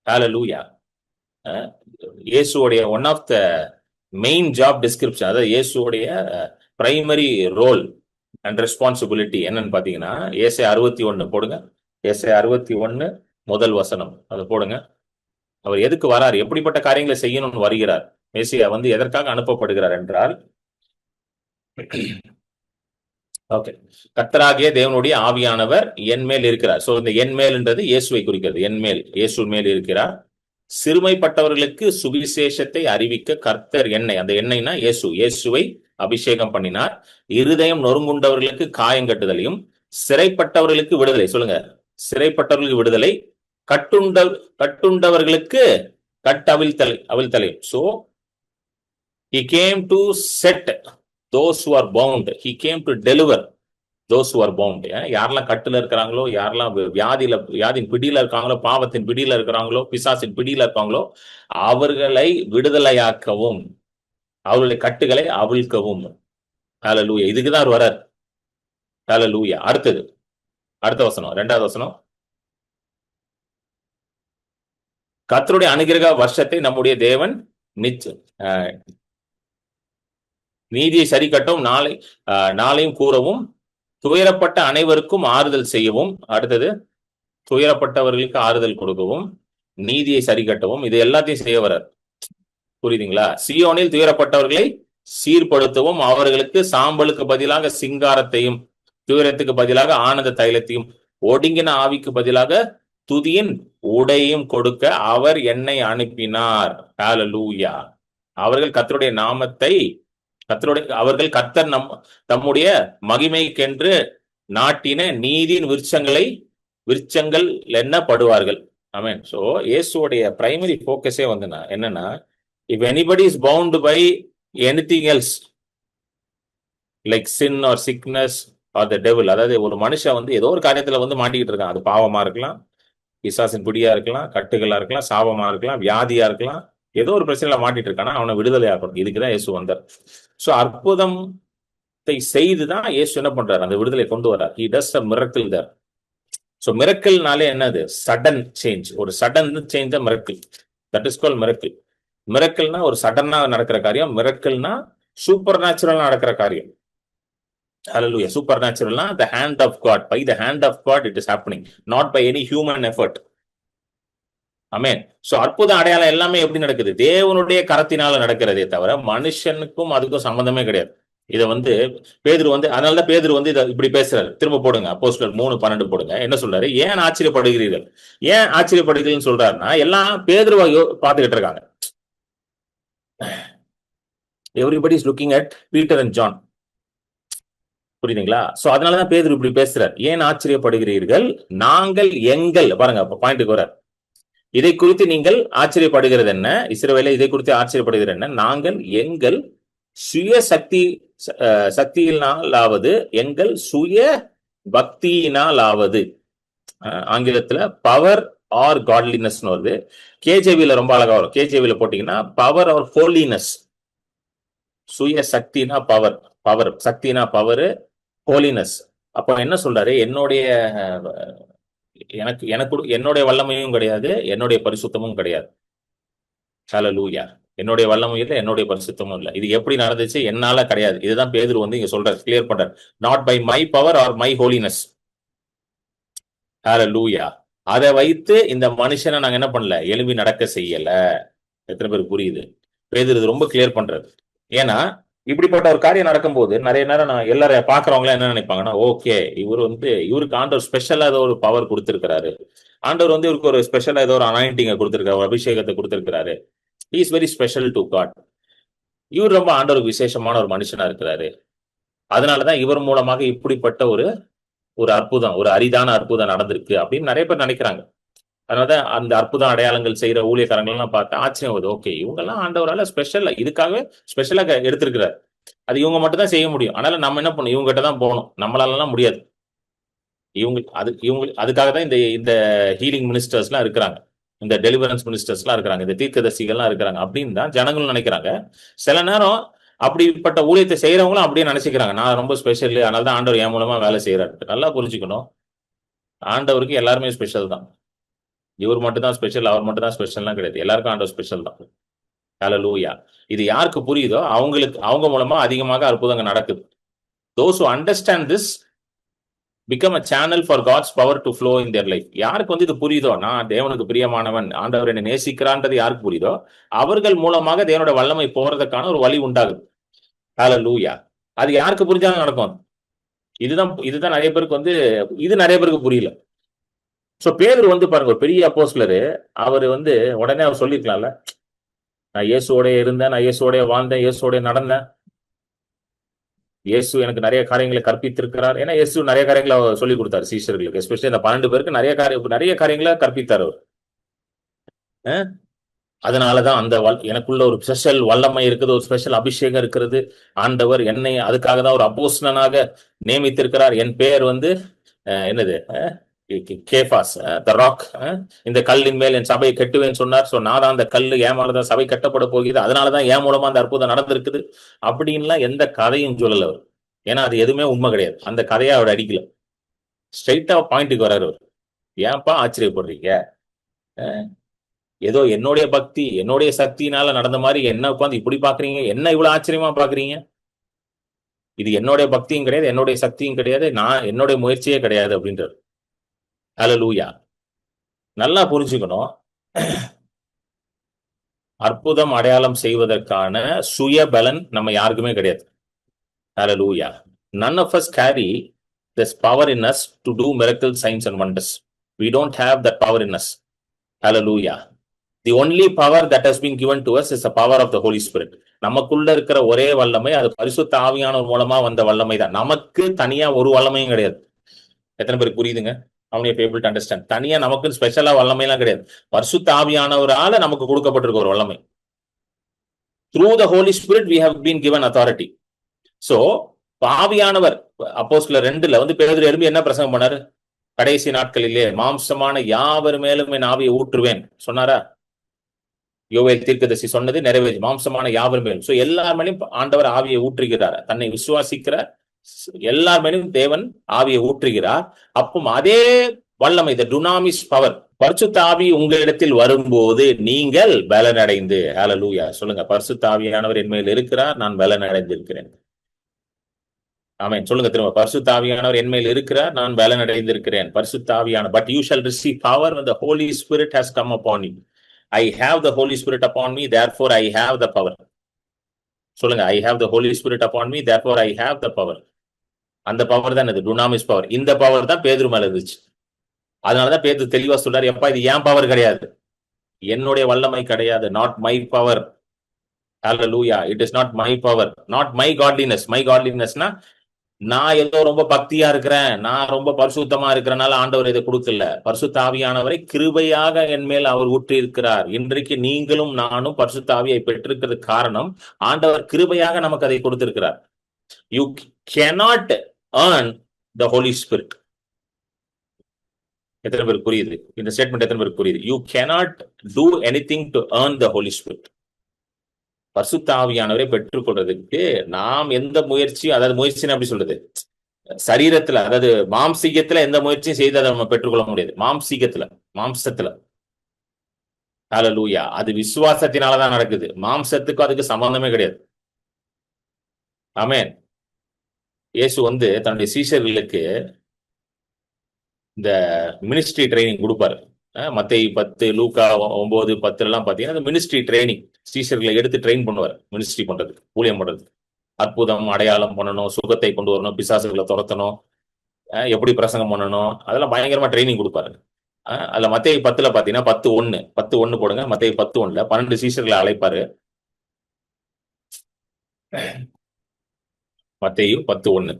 Hallelujah. இயேசுவோடைய one of the main job description, அதாவது இயேசுவோடைய பிரைமரி ரோல் அண்ட் ரெஸ்பான்சிபிலிட்டி என்னன்னு பாத்தீங்கன்னா, ஏசாயா 61 போடுங்க. ஏசாயா 61 முதல் வசனம் அதை போடுங்க. அவர் எதுக்கு வரார், எப்படிப்பட்ட காரியங்களை செய்யணும்னு வருகிறார், மேசியா எதற்காக அனுப்பப்படுகிறார் என்றால், ஓகே, கர்த்தராகிய தேவனுடைய ஆவியானவர் என் மேல் இருக்கிறார். சோ இந்த என் மேல்ன்றது இயேசுவை குறிக்கிறது. என் மேல், இயேசு மேல் இருக்கிறார். சிறுமைப்பட்டவர்களுக்கு சுவிசேஷத்தை அறிவிக்க கர்த்தர் எண்ணெய், அந்த எண்ணெய்னா இயேசுவை அபிஷேகம் பண்ணினார். இருதயம் நொறுங்குண்டவர்களுக்கு காயங்கட்டுதலையும், சிறைப்பட்டவர்களுக்கு விடுதலை, சொல்லுங்க, சிறைப்பட்டவர்களுக்கு விடுதலை, கட்டுண்டவர்களுக்கு அவிழ்த்தலையும். So he came to set those who are bound. He came to deliver those who are bound. யாரெல்லாம் கட்டுல இருக்கிறாங்களோ, யாரெல்லாம் வியாதியின் பிடியில இருக்காங்களோ, பாவத்தின் பிடியில இருக்கிறாங்களோ, பிசாசின் பிடியில இருக்காங்களோ, அவர்களை விடுதலையாக்கவும், அவர்களுடைய கட்டுகளை அவிழ்க்கவும். ஹல்லேலூயா. இதுக்குதான் அவர் வரார். ஹல்லேலூயா. அடுத்த வசனம், 2வது வசனம். கர்த்தருடைய அனுக்கிரக வருஷத்தை நம்முடைய தேவன் நீதியை சரி கட்டவும், நாளையும் கூறவும், துயரப்பட்ட அனைவருக்கும் ஆறுதல் செய்யவும், அடுத்தது துயரப்பட்டவர்களுக்கு ஆறுதல் கொடுக்கவும், நீதியை சரி கட்டவும், இது எல்லாத்தையும் செய்ய வரார். புரியுதுங்களா? சீயோனில் துயரப்பட்டவர்களை சீர்படுத்தவும், அவர்களுக்கு சாம்பலுக்கு பதிலாக சிங்காரத்தையும், துயரத்துக்கு பதிலாக ஆனந்த தைலத்தையும், ஒடுங்கின ஆவிக்கு பதிலாக துதியின் உடையும் கொடுக்க அவர் என்னை அனுப்பினார். ஹல்லேலூயா. அவர்கள் கர்த்தருடைய நாமத்தை அவர்கள் கர்த்தர் தம்முடைய மகிமைக்கென்று நாட்டின நீதியின் விருட்சங்கள் எண்ணப்படுவார்கள். ஆமென். சோ இயேசுடைய பிரைமரி போக்கஸே வந்து என்னன்னா, if anybody is bound by anything else like sin or sickness or the devil, அதாவது ஒரு மனுஷன் வந்து ஏதோ ஒரு காரியத்துல வந்து மாட்டிக்கிட்டு இருக்கான். அது பாவமா இருக்கலாம், பிசாசின் பிடியா இருக்கலாம், கட்டுகளா இருக்கலாம், சாபமா இருக்கலாம், வியாதியா இருக்கலாம், ஏதோ ஒரு பிரச்சனையில மாட்டிட்டு இருக்கானா அவனை விடுதலை ஆகணும். இதுக்குதான் இயேசு வந்தார். சோ அற்புதத்தை செய்துதான் இயேசு என்ன பண்றாரு, அந்த விடுதலை கொண்டு வர்றார். he does a miracle there. So மிரக்கல்னாலே என்னது, சடன் சேஞ்ச். ஒரு சடன் சேஞ்ச் தான் miracle. That is called miracle. மிரக்கல்னா ஒரு சடனா நடக்கிற காரியம். மிரக்கல்னா சூப்பர் நேச்சுரலா நடக்கிற காரியம். Hallelujah. Supernatural, the hand of God. By the hand of God it is happening, not by any human effort. Amen. So அற்புத அடையாளம் எல்லாமே எப்படி நடக்குது, தேவனுடைய கரத்தினால நடக்கிறதே தவிர மனுஷனுக்கும் அதுக்கும் சம்பந்தமே கிடையாது. இதை வந்து பேதுரு வந்து, அதனாலதான் பேதுரு வந்து இதை இப்படி பேசுறாரு. திரும்ப போடுங்க, அப்போஸ்தலர் 3:12 போடுங்க. என்ன சொல்றாரு, ஏன் ஆச்சரியப்படுகிறீர்கள்? ஏன் ஆச்சரியப்படுகிறீர்கள் சொல்றாருன்னா, எல்லாம் பேதுருவை பார்த்துக்கிட்டு இருக்காங்க. Everybody is looking at Peter and John. புரியுதுங்களா? சோ அதனாலதான் பேதுரு இப்படி பேசுறார். ஏன் ஆச்சரியப்படுகிறீர்கள்? நாங்கள் பாருங்க பாயிண்ட்டுக்கு வர, இதை குறித்து நீங்கள் ஆச்சரியப்படுகிறது என்ன? இஸ்ரவேலே இதை குறித்து ஆச்சரியப்படுகிறது என்ன? நாங்கள் எங்கள் சுய சக்தியினாலாவது எங்கள் சுய பக்தியினாலாவது, ஆங்கிலத்துல பவர் ஆர் காட்லினஸ் வருது. கேஜேவில ரொம்ப அழகா வரும். கேஜேவில போட்டீங்கன்னா பவர் ஆர் ஹோலினஸ். சுய சக்தினா பவர், சக்தினா பவர், ஹோலினஸ். அப்ப என்ன சொல்றாரு, என்னுடைய வல்லமையும் கிடையாது, என்னுடைய பரிசுத்தமும் கிடையாது. ஹல்லேலூயா. என்னுடைய வல்லமையும் இல்லை, என்னுடைய பரிசுத்தமும் இல்லை. இது எப்படி நடந்துச்சு, என்னால கிடையாது. இதுதான் பேதுரு வந்து இங்க சொல்றாரு, கிளியர் பண்றாரு. Not by my power or my holiness. Hallelujah. அதை வைத்து இந்த மனுஷனை நாங்க என்ன பண்ணல, எழும்பி நடக்க செய்யல. எத்தனை பேருக்கு புரியுது? பேதுரு ரொம்ப கிளியர் பண்றாரு. ஏன்னா இப்படிப்பட்ட ஒரு காரியம் நடக்கும்போது நிறைய நேரம் நான் எல்லாரும் பாக்குறவங்க என்ன நினைப்பாங்கன்னா, ஓகே இவருக்கு ஆண்டவர் ஸ்பெஷலா ஏதோ ஒரு பவர் கொடுத்திருக்கிறாரு, ஆண்டவர் வந்து இவருக்கு ஒரு ஸ்பெஷலா ஏதோ ஒரு அனாயிண்டிங்கை கொடுத்திருக்காரு, ஒரு அபிஷேகத்தை கொடுத்திருக்கிறாரு, he is very special to God. இவர் ரொம்ப ஆண்டவருக்கு விசேஷமான ஒரு மனுஷனா இருக்கிறாரு, அதனாலதான் இவர் மூலமாக இப்படிப்பட்ட ஒரு அற்புதம், ஒரு அரிதான அற்புதம் நடந்திருக்கு அப்படின்னு நிறைய பேர் நினைக்கிறாங்க. அதனாலதான் அந்த அற்புத அடையாளங்கள் செய்யற ஊழியக்காரங்கள் எல்லாம் பார்த்து ஆச்சரியம் வருது. ஓகே, இவங்க எல்லாம் ஆண்டவரால ஸ்பெஷல், இதுக்காக ஸ்பெஷலா எடுத்திருக்கிறார், அது இவங்க மட்டும் தான் செய்ய முடியும். அதனால நம்ம என்ன பண்ணணும், இவங்க கிட்ட தான் போகணும், நம்மளால எல்லாம் முடியாது. அதுக்காக தான் இந்த ஹீலிங் மினிஸ்டர்ஸ் எல்லாம் இருக்கிறாங்க, இந்த டெலிவரன்ஸ் மினிஸ்டர்ஸ் எல்லாம் இருக்கிறாங்க, இந்த தீர்க்கதரிசிகள் எல்லாம் இருக்கிறாங்க அப்படின்னு தான் ஜனங்களும் நினைக்கிறாங்க. சில நேரம் அப்படிப்பட்ட ஊழியத்தை செய்யறவங்களும் அப்படியே நினைச்சுக்கிறாங்க, நான் ரொம்ப ஸ்பெஷல், அதனால தான் ஆண்டவர் என் மூலமா வேலை செய்யறாரு. நல்லா புரிஞ்சுக்கணும், ஆண்டவருக்கு எல்லாருமே ஸ்பெஷல் தான். இவர் மட்டும் தான் ஸ்பெஷல், அவர் மட்டும் தான் ஸ்பெஷல்லாம் கிடையாது, எல்லாருக்கும் ஆண்டவர் ஸ்பெஷல் தான். ஹல்லேலூயா. இது யாருக்கு புரியுதோ அவங்க மூலமா அதிகமாக அற்புதங்கள் நடக்குது. Those who understand this become a channel for God's power to flow in their life. யாருக்கு வந்து இது புரியுதோ, நான் தேவனுக்கு பிரியமானவன், ஆண்டவர் என்னை நேசிக்கிறான்றது யாருக்கு புரியுதோ அவர்கள் மூலமாக தேவனோட வல்லமை போறதுக்கான ஒரு வழி உண்டாகுது. ஹல்லேலூயா. அது யாருக்கு புரிஞ்சாலும் நடக்கும். இதுதான் நிறைய பேருக்கு வந்து நிறைய பேருக்கு புரியல. சோ பேதுரு வந்து பாருங்க, ஒரு பெரிய அப்போஸ்தலரு, அவர் வந்து உடனே அவர் சொல்லிருக்கலாம்ல, நான் இயேசுவோட இருந்தேன், நான் இயேசுவோட வாழ்ந்தேன், இயேசுவோட நடந்தேன், இயேசு எனக்கு நிறைய காரியங்களை கற்பித்திருக்கிறார். ஏன்னா இயேசு நிறைய காரியங்களை சொல்லி கொடுத்தாரு சீஷர்களுக்கு, எஸ்பெஷலி இந்த 12 பேருக்கு நிறைய காரியங்களை கற்பித்தார் அவர். அதனாலதான் எனக்குள்ள ஒரு ஸ்பெஷல் வல்லமை இருக்குது, ஒரு ஸ்பெஷல் அபிஷேகம் இருக்கிறது. ஆண்டவர் என்னை அதுக்காக தான் ஒரு அப்போஸ்தலனாக நியமித்திருக்கிறார். என் பெயர் வந்து என்னது, கேபாஸ், த ராக், இந்த கல்லின் மேல் என் சபையை கட்டுவேன்னு சொன்னார். சோ நான் தான் அந்த கல்லு, ஏமாலதான் சபை கட்டப்பட போகிறது, அதனாலதான் ஏன் மூலமா அந்த அற்புதம் நடந்திருக்குது அப்படின்லாம் எந்த கதையும் சொல்லல அவர். ஏன்னா அது எதுவுமே உண்மை கிடையாது. அந்த கதையை அவர் அடிக்கல, ஸ்ட்ரைட்டா பாயிண்ட்டுக்கு வர்றாரு அவர். ஏன்பா ஆச்சரியப்படுறீங்க? ஏதோ என்னுடைய பக்தி, என்னுடைய சக்தினால நடந்த மாதிரி என்ன உட்காந்து இப்படி பாக்குறீங்க, என்ன இவ்வளவு ஆச்சரியமா பாக்குறீங்க? இது என்னுடைய பக்தியும் கிடையாது, என்னுடைய சக்தியும் கிடையாது, என்னுடைய முயற்சியே கிடையாது அப்படின்றார். ஹல்லேலூயா. நல்லா புரிஞ்சுக்கணும், அற்புதம் அடையாளம் செய்வதற்கான சுய பலன் நம்ம யாருக்குமே கிடையாது. ஹல்லேலூயா. None of us carry this power in us to do miracles, signs and wonders. We don't have that power in us. Hallelujah. The only power that has been given to us is the power of the Holy Spirit. நமக்குள்ள இருக்கிற ஒரே வல்லமை அது பரிசுத்த ஆவியானவர் மூலமா வந்த வல்லமை தான். நமக்கு தனியா ஒரு வல்லமையும் கிடையாது. எத்தனை பேருக்கு புரியுதுங்க? How many people to understand? தனியா நமக்கு ஸ்பெஷலா வல்லமை எல்லாம் கிடையாது. பரிசுத்த ஆவியானவரால நமக்கு கொடுக்கப்பட்டிருக்க ஒரு வல்லமை. Through the Holy Spirit we have been given authority. So ஆவியானவர் அப்போஸ்தலர் 2ல வந்து பேதுரு எழும்பி என்ன பிரசங்கம் பண்ணாரு? கடைசி நாட்களிலே மாம்சமான யாவர் மேலும் என் ஆவியை ஊற்றுவேன் சொன்னாரா? யோவேல் தீர்க்கதரிசி சொன்னது நிறைவேறி, மாம்சமான யாவர் மேலும். சோ எல்லார் மேலும் ஆண்டவர் ஆவியை ஊற்றுகிறார். தன்னை விசுவாசிக்கிற எல்லார் மேலும் தேவன் ஆவியை ஊற்றுகிறார். அப்போ அதே வல்லமை, இந்த டுனாமிஸ் பவர், பரிசுத்த ஆவி உங்களிடத்தில் வரும்போது நீங்கள் பலனடைந்து, ஹல்லேலூயா சொல்லுங்க, பரிசுத்த ஆவியானவர் என் மேல் இருக்கிறார், நான் பலனடைந்திருக்கிறேன். ஆமென் சொல்லுங்க திரும்ப, பரிசுத்த ஆவியானவர் என் மேல் இருக்கிறார், நான் பலனடைந்திருக்கிறேன். பரிசுத்த ஆவியானவர், but you shall receive power when the Holy Spirit has come upon you. I have the Holy Spirit upon me, therefore I have the power. சொல்லுங்க, I have the Holy Spirit upon me, therefore I have the power. அந்த power தான் இது dunamis power. இந்த power தான் பேதுரு மேல இருந்துச்சு. அதனாலதான் பேதுரு தெளிவா சொல்றாரு, எப்பா இது ஏன் பவர் கிடையாது, என்னுடைய வல்லமை கிடையாது, not my power. Hallelujah, it is not my power, not my godliness. My godlinessனா நான் ஏதோ ரொம்ப பக்தியா இருக்கிறேன், நான் ரொம்ப பரிசுத்தமா இருக்கிறனால ஆண்டவர் இதை கொடுக்கல. பரிசுத்த ஆவியானவரை கிருபையாக என் மேல் அவர் ஊற்றி இருக்கிறார். இன்றைக்கு நீங்களும் நானும் பரிசுத்த ஆவியை பெற்றிருக்கிறது காரணம் ஆண்டவர் கிருபையாக நமக்கு அதை கொடுத்திருக்கிறார். You cannot earn the Holy Spirit. எத்தனை பேருக்கு புரியுது இந்த ஸ்டேட்மெண்ட்? எத்தனை பேருக்கு புரியுது? You cannot do anything to earn the Holy Spirit. பரிசுத்த ஆவியானவரை பெற்றுக்கொள்றதுக்கு நாம் எந்த முயற்சியும், அதாவது முயற்சின்னு அப்படி சொல்றது, சரீரத்துல, அதாவது மாம்சீகத்துல எந்த முயற்சியும் செய்து அதை நம்ம பெற்றுக்கொள்ள முடியாது. மாம்சத்துல ஹல்லேலூயா, அது விசுவாசத்தினாலதான் நடக்குது. மாம்சத்துக்கும் அதுக்கு சம்பந்தமே கிடையாது. ஆமென். இயேசு வந்து தன்னுடைய சீஷர்களுக்கு இந்த மினிஸ்ட்ரி ட்ரைனிங் கொடுப்பாரு. மத்தேயு 10, லூக்கா 9, 10 எல்லாம் பாத்தீங்கன்னா மினிஸ்ட்ரி ட்ரைனிங், டீச்சர்களை எடுத்து ட்ரெயின் பண்ணுவார் மினிஸ்ட்ரி பண்றதுக்கு, ஊழியம் பண்றதுக்கு. அற்புதம் அடையாளம் பண்ணணும், சுகத்தை கொண்டு வரணும், பிசாசுகளை துரத்தணும், எப்படி பிரசங்கம் பண்ணணும், அதெல்லாம் பயங்கரமா ட்ரைனிங் கொடுப்பாரு. அதுல மத்தேயு 10ல பாத்தீங்கன்னா 10:1 போடுங்க. மத்தேயு 10:1 12 சீஷர்களை அழைப்பாரு. மத்தேயு 10:1.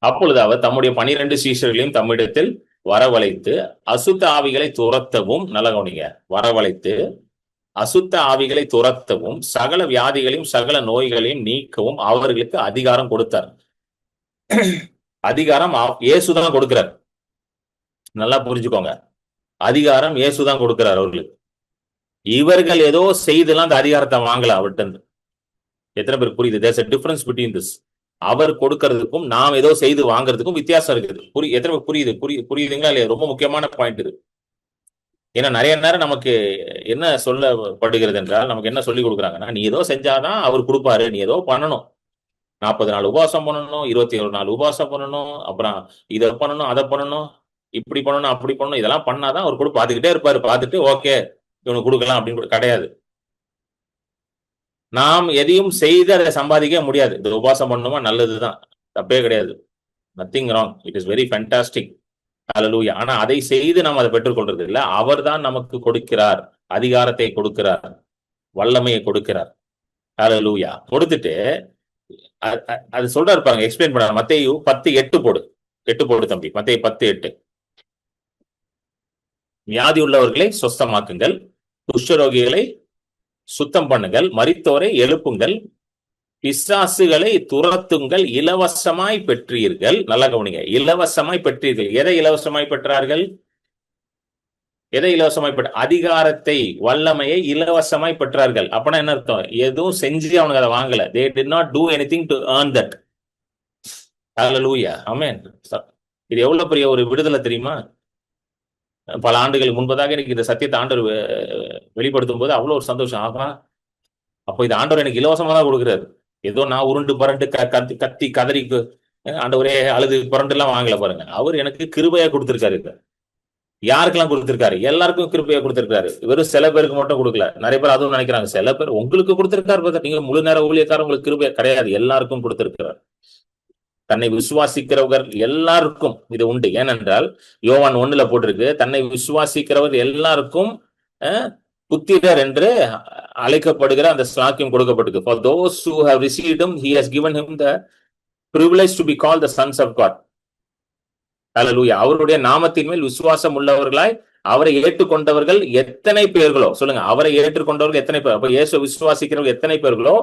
அப்பொழுது அவர் தம்முடைய 12 சீஷர்களையும் தம்மிடத்தில் வரவழைத்து அசுத்த ஆவிகளை துரத்தவும், நல்ல கவனிங்க, வரவழைத்து அசுத்த ஆவிகளை துரத்தவும் சகல வியாதிகளையும் சகல நோய்களையும் நீக்கவும் அவர்களுக்கு அதிகாரம் கொடுத்தார். அதிகாரம் இயேசுதான் கொடுக்கிறார். நல்லா புரிஞ்சுக்கோங்க, அதிகாரம் இயேசுதான் கொடுக்கிறார் அவர்களுக்கு. இவர்கள் ஏதோ செய்தெல்லாம் அந்த அதிகாரத்தை வாங்கல அவர்கிட்ட இருந்து. எத்தனை பேருக்கு புரியுது? There's a difference between this. அவர் கொடுக்கறதுக்கும் நாம் ஏதோ செய்து வாங்குறதுக்கும் வித்தியாசம் இருக்குது. எத்தனை புரியுது? புரியுதுங்களா இல்லையா? ரொம்ப முக்கியமான பாயிண்ட் இது. ஏன்னா நிறைய நேரம் நமக்கு என்ன சொல்லப்படுகிறது என்றால், நமக்கு என்ன சொல்லி கொடுக்குறாங்கன்னா, நீ ஏதோ செஞ்சாதான் அவர் கொடுப்பாரு, நீ ஏதோ பண்ணணும், 40 நாள் உபவாசம் பண்ணணும், 21 நாள் உபவாசம் பண்ணணும், அப்புறம் இதை பண்ணணும், அதை பண்ணணும், இப்படி பண்ணணும், அப்படி பண்ணணும், இதெல்லாம் பண்ணாதான் அவர் கூட பார்த்துக்கிட்டே இருப்பாரு. பார்த்துட்டு ஓகே இவனுக்கு கொடுக்கலாம் அப்படின்னு கிடையாது. நாம் எதையும் செய்து அதை சம்பாதிக்க முடியாது. இந்த உபவாசம் பண்ணுமா, நல்லதுதான், தப்பே கிடையாது, nothing wrong, it is very fantastic. Hallelujah. ஆனா அதை செய்து நாம் அதை பெற்றுக்கொள்றது இல்லை. அவர் தான் நமக்கு கொடுக்கிறார், அதிகாரத்தை கொடுக்கிறார், வல்லமையை கொடுக்கிறார். ஹல்லேலூயா. கொடுத்துட்டு அது சொல்றாரு பாருங்க, எக்ஸ்பிளைன் பண்ணாரு. மத்தேயு 10:8 போடு, 8 போடு தம்பி. மத்தேயு 10:8. வியாதி உள்ளவர்களை சொஸ்தமாக்குங்கள், குஷ்டரோகிகளை சுத்தம் பண்ணுங்கள், மரித்தோரை எழுப்புங்கள், பிசாசுகளை துரத்துங்கள், இலவசமாய் பெற்றீர்கள். நல்லா கவனிங்க, இலவசமாய் பெற்றீர்கள். எதை இலவசமாய் பெற்றார்கள்? எதை இலவசமாய் பெற்ற? அதிகாரத்தை, வல்லமையை இலவசமாய் பெற்றார்கள். அப்பனா என்ன அர்த்தம்? எதுவும் செஞ்சு அவனுக்கு அதை வாங்கல. They did not do anything to earn that. Hallelujah. Amen. இது எவ்வளவு பெரிய ஒரு விடுதலை தெரியுமா? பல ஆண்டுகள் முன்பதாக எனக்கு இந்த சத்தியத்தை ஆண்டவர் வெளிப்படுத்தும் போது அவ்வளவு ஒரு சந்தோஷம். ஆகா, அப்போ இது ஆண்டவர் எனக்கு இலவசமா தான் கொடுக்குறாரு. ஏதோ நான் உருண்டு பரண்டு கத்தி கதறி ஆண்டவரே அழுது புரண்டு எல்லாம் வாங்கல பாருங்க. அவர் எனக்கு கிருபையா கொடுத்திருக்காரு. யாருக்கெல்லாம் கொடுத்திருக்காரு? எல்லாருக்கும் கிருபையா கொடுத்திருக்காரு. வெறும் சில பேருக்கு மட்டும் கொடுக்கல. நிறைய பேர் அதுவும் நினைக்கிறாங்க, சில பேர் உங்களுக்கு கொடுத்திருக்காரு, நீங்க முழு நேர ஊழியக்காரர், உங்களுக்கு கிருபையா கிடையாது. எல்லாருக்கும் கொடுத்திருக்கிறார். தன்னை விசுவாசிக்கிறவர்கள் எல்லாருக்கும் இது உண்டு. ஏனென்றால் யோவான் 1ல போட்டிருக்கு, தன்னை விசுவாசிக்கிறவர் எல்லாருக்கும் புத்திரர் என்று அழைக்கப்படுகிற அந்த ஸ்லாக்கியம் கொடுக்கப்பட்டிருக்கு. For those who have received him, he has given him the privilege to be called the sons of God. ஹல்லேலூயா. அவருடைய நாமத்தின் மேல் விசுவாசம் உள்ளவர்களாய் அவரை ஏற்றுக்கொண்டவர்கள் எத்தனை பேர்களோ, சொல்லுங்க, அவரை ஏற்றுக்கொண்டவர்கள் எத்தனை பேர், அப்ப இயேசு விசுவாசிக்கிறவர்கள் எத்தனை பேர்களோ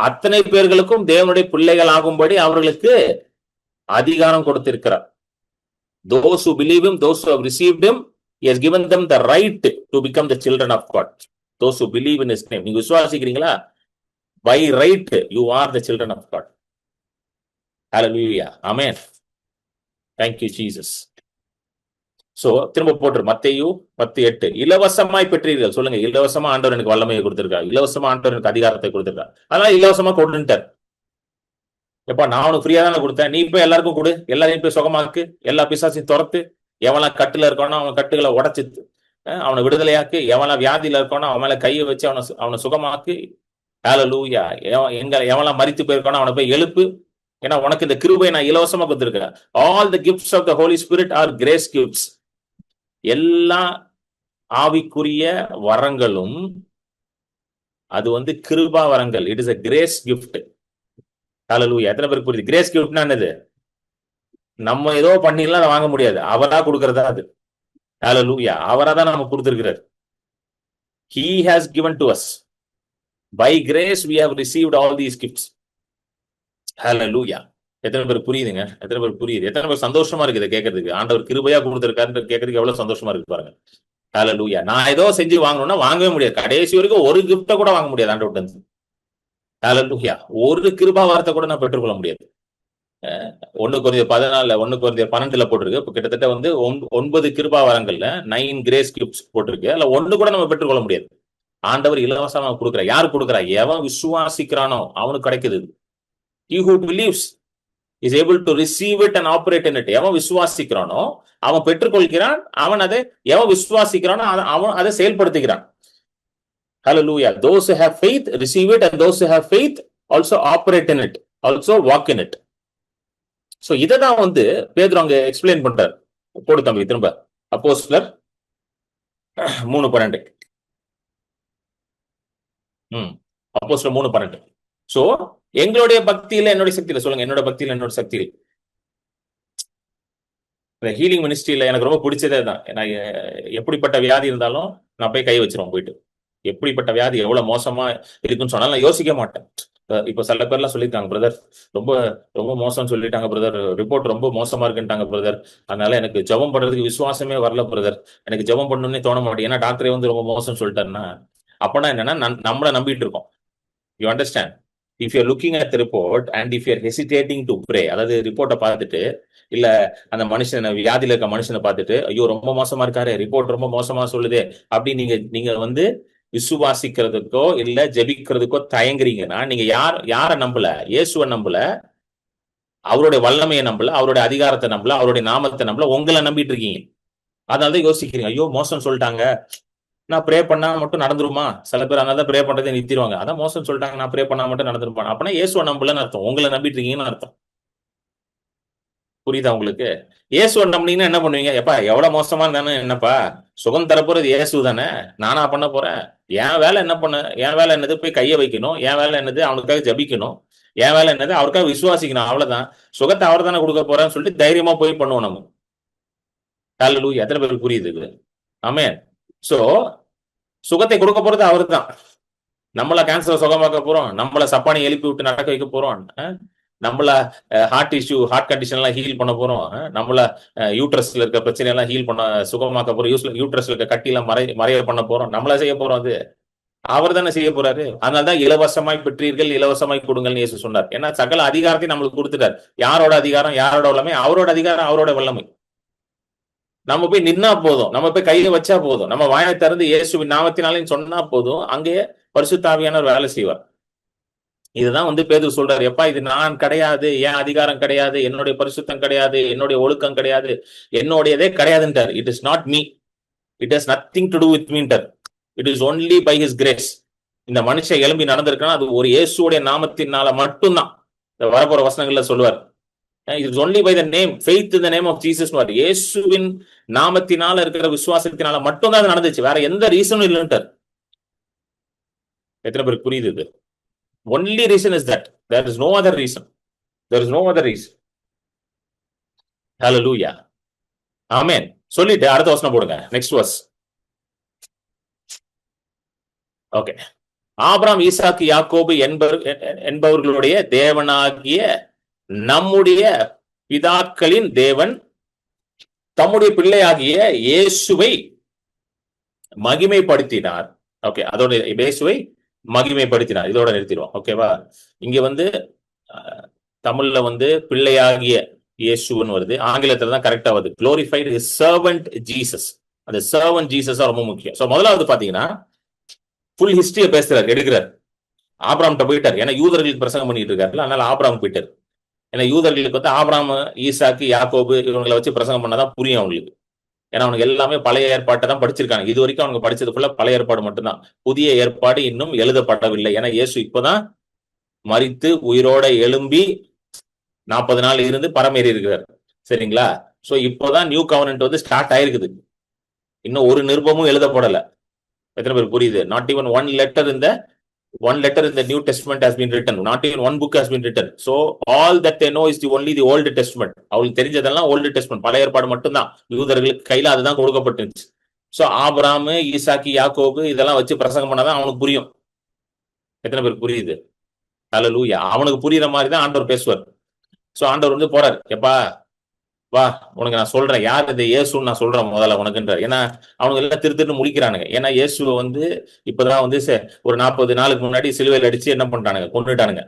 அத்தனை பேர்களுக்கும் தேவனுடைய பிள்ளைகள் ஆகும்படி அவர்களுக்கு அதிகாரம் கொடுத்திருக்கிறார். Those who believe him, those who have received him, he has given them the right to become the children of God. Those who believe in his name. நீங்க விசுவாசிக்கிறீங்களா? By right you are the children of God. Hallelujah. Amen. Thank you Jesus. So திரும்ப போட்டு மத்தேயு 10:8 இலவசமாய் பெற்றீர்கள். சொல்லுங்க, இலவசமா ஆண்டவர் எனக்கு வல்லமையை கொடுத்திருக்கார், இலவசமா ஆண்டவர் எனக்கு அதிகாரத்தை கொடுத்திருக்கார், அதனால இலவசமா கொடுத்துட்டார். எப்பா நான் உனக்கு ஃப்ரீயா தானே கொடுத்தேன், நீ போய் எல்லாருக்கும் கொடு, எல்லாரையும் போய் சுகமாக்கு, எல்லா பிசாசையும் துரத்து, எவனா கட்டுல இருக்கானோ அவன் கட்டுகளை உடைச்சு அவனை விடுதலையாக்கு, எவனா வியாதியில இருக்கானோ அவன் மேல கையை வச்சு அவனை சுகமாக்கு. ஹல்லேலூயா. எவனா மரித்து போயிருக்கானோ அவனை போய் எழுப்பு. ஏன்னா உனக்கு இந்த கிருபையை நான் இலவசமா கொடுத்திருக்கேன். All the gifts of the Holy Spirit are grace gifts. எல்லா ஆவிக்குரிய வரங்களும் அது கிருபா வரங்கள். It is a grace gift. ஹல்லேலூயா. எத்தனை பேருக்கு புரியுது? கிரேஸ் கிஃப்ட்னா என்னது? நம்ம ஏதோ பண்ணிடலாம், அதை வாங்க முடியாது, அவரா கொடுக்கறதா அது. ஹல்லேலூயா. அவரா தான் நம்ம கொடுத்திருக்கிறார். He has given to us. By grace we have received all these gifts. ஹல்லேலூயா. எத்தனை பேருக்கு புரியுதுங்க? எத்தனை பேருக்கு புரியுது? எத்தனை பேர் சந்தோஷமா இருக்குது கேட்கறதுக்கு? ஆண்டவர் கிருபையா கொடுத்திருக்காருன்னு கேட்கறதுக்கு எவ்வளவு சந்தோஷமா இருக்கு பாருங்க. ஹல்லேலூயா. நான் ஏதோ செஞ்சு வாங்கணும்னா வாங்கவே முடியாது. கடைசி வரைக்கும் ஒரு கிஃப்ட கூட வாங்க முடியாது ஆண்டவர்ட்ட. ஹல்லேலூயா. ஒரு கிருபா வார்த்தை கூட நான் பெற்றுக்கொள்ள முடியாது. 1 கொரிந்தியர் 14 1 கொரிந்தியர் 12 போட்டிருக்கு. இப்போ கிட்டத்தட்ட 9 கிருபா வரங்கள்ல 9 கிரேஸ் கிஃப்ட்ஸ் போட்டிருக்கு. அதுல ஒண்ணு கூட நம்ம பெற்றுக்கொள்ள முடியாது. ஆண்டவர் இலவசமா கொடுக்குறா. யாரு கொடுக்குறா? எவன் விசுவாசிக்கிறானோ அவனுக்கு கிடைக்குது. He who believes is able to receive it and operate in it. எவன் விசுவாசிக்கிறானோ அவன் பெற்றுக்கொள்கிறான். எவன் விசுவாசிக்கிறானோ அவன் அதை செயல்படுத்துகிறான். Hallelujah. Those who have faith receive it, and those who have faith also operate in it, also walk in it. So இததான் பேதுரு அங்க explain பண்றார். போடு தம்பி திரும்ப. அப்போஸ்தலர் 3:12. அப்போஸ்தலர் 3:12. சோ எங்களுடைய பக்தியில என்னுடைய சக்தியில, சொல்லுங்க, என்னோட பக்தியில என்னோட சக்தியில. ஹீலிங் மினிஸ்ட்ரியில எனக்கு ரொம்ப பிடிச்சதே தான். நான் எப்படிப்பட்ட வியாதி இருந்தாலும் நான் போய் கை வச்சிருவோம். போயிட்டு எப்படிப்பட்ட வியாதி எவ்வளவு மோசமா இருக்குன்னு சொன்னாலும் நான் யோசிக்க மாட்டேன். இப்ப சில பேர்லாம் சொல்லியிருக்காங்க, பிரதர் ரொம்ப ரொம்ப மோசம்னு சொல்லிட்டாங்க பிரதர், ரிப்போர்ட் ரொம்ப மோசமா இருக்குன்ட்டாங்க பிரதர், அதனால எனக்கு ஜெபம் பண்றதுக்கு விசுவாசமே வரல பிரதர், எனக்கு ஜெபம் பண்ணணும்னே தோண மாட்டேன், ஏன்னா டாக்டரே ரொம்ப மோசம்னு சொல்லிட்டாருன்னா. அப்பனா என்னன்னா நம்மள நம்பிட்டு இருக்கோம். You understand? If you're looking at the report and if you're hesitating to pray, அதாவது ரிப்போர்ட்டை பார்த்துட்டு இல்ல அந்த மனுஷனை, வியாதியில இருக்க மனுஷனை பார்த்துட்டு ஐயோ ரொம்ப மோசமா இருக்காரு, ரிப்போர்ட் ரொம்ப மோசமா சொல்லுது அப்படி நீங்க விசுவாசிக்கிறதுக்கோ இல்ல ஜெபிக்கிறதுக்கோ தயங்குறீங்கன்னா நீங்க யாரை நம்பல? இயேசுவை நம்பல, அவருடைய வல்லமையை நம்பல, அவருடைய அதிகாரத்தை நம்பல, அவருடைய நாமத்தை நம்பல, உங்களை நம்பிட்டு இருக்கீங்க. அதனாலதான் யோசிக்கிறீங்க, ஐயோ மோசம் சொல்லிட்டாங்க, நான் ப்ரே பண்ணா மட்டும் நடந்துருமா? சில பேர் அதனால ப்ரே பண்றதை நிறுத்திடுவாங்க. அதான் மோசம் சொல்லிட்டாங்க, நான் ப்ரே பண்ணா மட்டும் நடந்துருப்பான். அப்படின்னா இயேசுவை நம்பலன்னு அர்த்தம், உங்களை நம்பிட்டு இருக்கீங்கன்னு அர்த்தம். புரியுதா உங்களுக்கு? இயேசுவை நம்பினீங்கன்னா என்ன பண்ணுவீங்க? எப்பா எவ்வளவு மோசமா இருந்தானே என்னப்பா, சுகம் தரப்போறது இயேசு தானே, நானா பண்ண போறேன், என் வேலை என் வேலை என்னது? போய் கையை வைக்கணும். என் வேலை என்னது? அவனுக்காக ஜபிக்கணும். என் வேலை என்னது? அவருக்காக விசுவாசிக்கணும். அவ்வளவுதான். சுகத்தை அவர் தானே கொடுக்க போறேன்னு சொல்லிட்டு தைரியமா போய் பண்ணுவோம் நம்ம. ஹல்லேலூயா. எத்தனை பேருக்கு புரியுது? ஆமென். சோ சுகத்தை கொடுக்க போறது அவரு தான். நம்மள கேன்சர் சுகமாக்க போறோம், நம்மள சப்பானி எழுப்பி விட்டு நடக்க வைக்க போறோம், நம்மள ஹார்ட் இஷ்யூ, ஹார்ட் கண்டிஷன் எல்லாம் ஹீல் பண்ண போறோம், நம்மள யூட்ரஸ்ல இருக்க பிரச்சனை எல்லாம் ஹீல் பண்ண சுகமாக்க போறோம், யூட்ரஸ்ல இருக்க கட்டியெல்லாம் மறைய பண்ண போறோம், நம்மளா செய்ய போறோம். அது அவர் தானே செய்ய போறாரு. அதனாலதான் இலவசமாய் பெற்றீர்கள், இலவசமாய் கொடுங்கள்னு இயேசு சொன்னார். ஏன்னா சகல அதிகாரத்தையும் நம்மளுக்கு கொடுத்துட்டார். யாரோட அதிகாரம்? யாரோட வல்லமை? அவரோட அதிகாரம், அவரோட வல்லமை. நம்ம போய் நின்னா போதும், நம்ம போய் கையில வச்சா போதும், நம்ம வாயை திறந்து இயேசுவின் நாமத்தினாலேன்னு சொன்னா போதும், அங்கேயே பரிசுத்த ஆவியானவர் வேலை செய்வார். இதுதான் பேதுரு சொல்றாரு, எப்பா இது நான் கிடையாது, என் அதிகாரம் கிடையாது, என்னுடைய பரிசுத்தம் கிடையாது, என்னுடைய ஒழுக்கம் கிடையாது, என்னுடையதே கிடையாதுன்றார். It is not me, it has nothing to do with me and, it is only by his grace. இந்த மனுஷன் எழும்பி நடந்திருக்கான், அது ஒரு இயேசுடைய நாமத்தினால மட்டும்தான். இந்த வரப்போற வசனங்கள்ல சொல்லுவார், it is only by the name, faith in the name of Jesus. இயேசுவின் நாமத்தினால இருக்கிற விசுவாசத்தினால மட்டும்தான் அது நடந்துச்சு, வேற எந்த ரீசனும் இல்லைன்றார். எத்தனை பேருக்கு புரியுது இது? Only reason is that. There is no other reason. There is no other reason. Hallelujah. Amen. சொல்லிட்டு அடுத்த வசனம் போடுங்க. Next verse. ஓகே. ஆபிரகாம், ஈசாக்கு, யாக்கோபு என்பவர்களுடைய தேவனாகிய நம்முடைய பிதாக்களின் தேவன் தம்முடைய பிள்ளையாகிய இயேசுவை மகிமைப்படுத்தினார். ஓகே, அதோட இயேசுவை மகிமைப்படுத்தினார். இதோட நிறுத்திடுவோம். ஓகேவா? இங்க வந்து தமிழ்ல வந்து பிள்ளையாகிய இயேசுன்னு வருது. ஆங்கிலத்துல தான் கரெக்டா வருது. glorified his servant Jesus. அந்த servant Jesus ரொம்ப முக்கியம். சோ முதலாவது பாத்தீங்கன்னா ஃபுல் ஹிஸ்டரியை பேசுறாரு, எடுக்கிறார். ஆபிரகாம்கிட்ட போயிட்டார். ஏன்னா யூதர்களுக்கு பிரசங்கம் பண்ணிட்டு இருக்காருல்ல, அதனால ஆபிரகாம் போயிட்டார். ஏன்னா யூதர்களுக்கு வந்து ஆபிரகாம், ஈசாக்கு, யாக்கோபு இவங்களை வச்சு பிரசங்கம் பண்ணாதான் புரியும் அவங்களுக்கு. ஏன்னா அவனுக்கு எல்லாமே பழைய ஏற்பாட்டை தான் படிச்சிருக்காங்க. இது வரைக்கும் அவங்க படிச்சது ஃபுல்லா பழைய ஏற்பாடு மட்டும்தான். புதிய ஏற்பாடு இன்னும் எழுதப்படவில்லை. ஏன்னா இயேசு இப்பதான் மரித்து உயிரோட எழும்பி 40 நாள் இருந்து பரமேறி இருக்கிறார். சரிங்களா? சோ இப்போதான் நியூ கவர்னன்ட் வந்து ஸ்டார்ட் ஆயிருக்குது. இன்னும் ஒரு நிருபமும் எழுதப்படல. எத்தனை பேர் புரியுது? Not even one letter in the New Testament has been written. Not even one book has been written. So all that they know is only the Old Testament. அவங்களுக்கு தெரிஞ்சதெல்லாம் Old Testament, பழைய ஏற்பாடு மட்டும்தான். யூதர்களுக்கு கையில அதுதான் கொடுக்கப்பட்டுருச்சு. சோ ஆபிரகாம், ஈசாக்கு, யாக்கோபு இதெல்லாம் வச்சு பிரசங்கம் பண்ணாதான் அவனுக்கு புரியும். எத்தனை பேர் புரியுது? ஹல்லேலூயா. அவனுக்கு புரியுற மாதிரி தான் ஆண்டவர் பேசுவார். சோ ஆண்டவர் வந்து போறாரு, எப்பா வா உனக்கு நான் சொல்றேன், யார் இந்த இயேசுன்னு நான் சொல்றேன் முதல்ல உனக்குன்றார். ஏன்னா அவங்க எல்லாம் திருத்திட்டு முழிக்கிறானுங்க. ஏன்னா இயேசுவை வந்து இப்பதான் வந்து ஒரு 40 நாளுக்கு முன்னாடி சிலுவையில் அடிச்சு என்ன பண்றானுங்க, கொண்டுட்டானுங்க.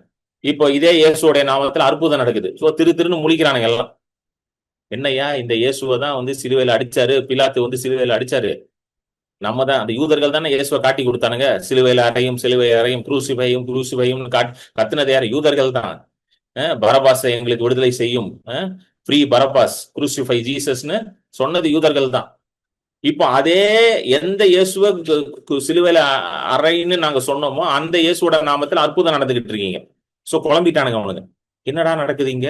இப்போ இதே இயேசுடைய நாமத்துல அற்புதம் நடக்குது. சோ திருன்னு முழிக்கிறானுங்க எல்லாம். என்னையா இந்த இயேசுவை தான் வந்து சிலுவையில் அடிச்சாரு, பிலாத்து வந்து சிலுவையில் அடிச்சாரு, நம்ம தான் அந்த யூதர்கள் தானே இயேசுவை காட்டி கொடுத்தானுங்க. சிலுவையில் அறையும், சிலுவை அறையும், குரூசிபையும் கத்துனது யாரு? யூதர்கள் தான். பரபாசை எங்களுக்கு விடுதலை செய்யும், ஃப்ரீ பரபாஸ், குரூசிஃபை ஜீசஸ்னு சொன்னது யூதர்கள் தான். இப்போ அதே எந்த இயேசுவை சிலுவையில அறைன்னு நாங்க சொன்னோமோ அந்த இயேசுவோட நாமத்தில் அற்புதம் நடந்துகிட்டு இருக்கீங்க. சோ குழம்பிட்டானுங்க அவனுங்க. என்னடா நடக்குது இங்க?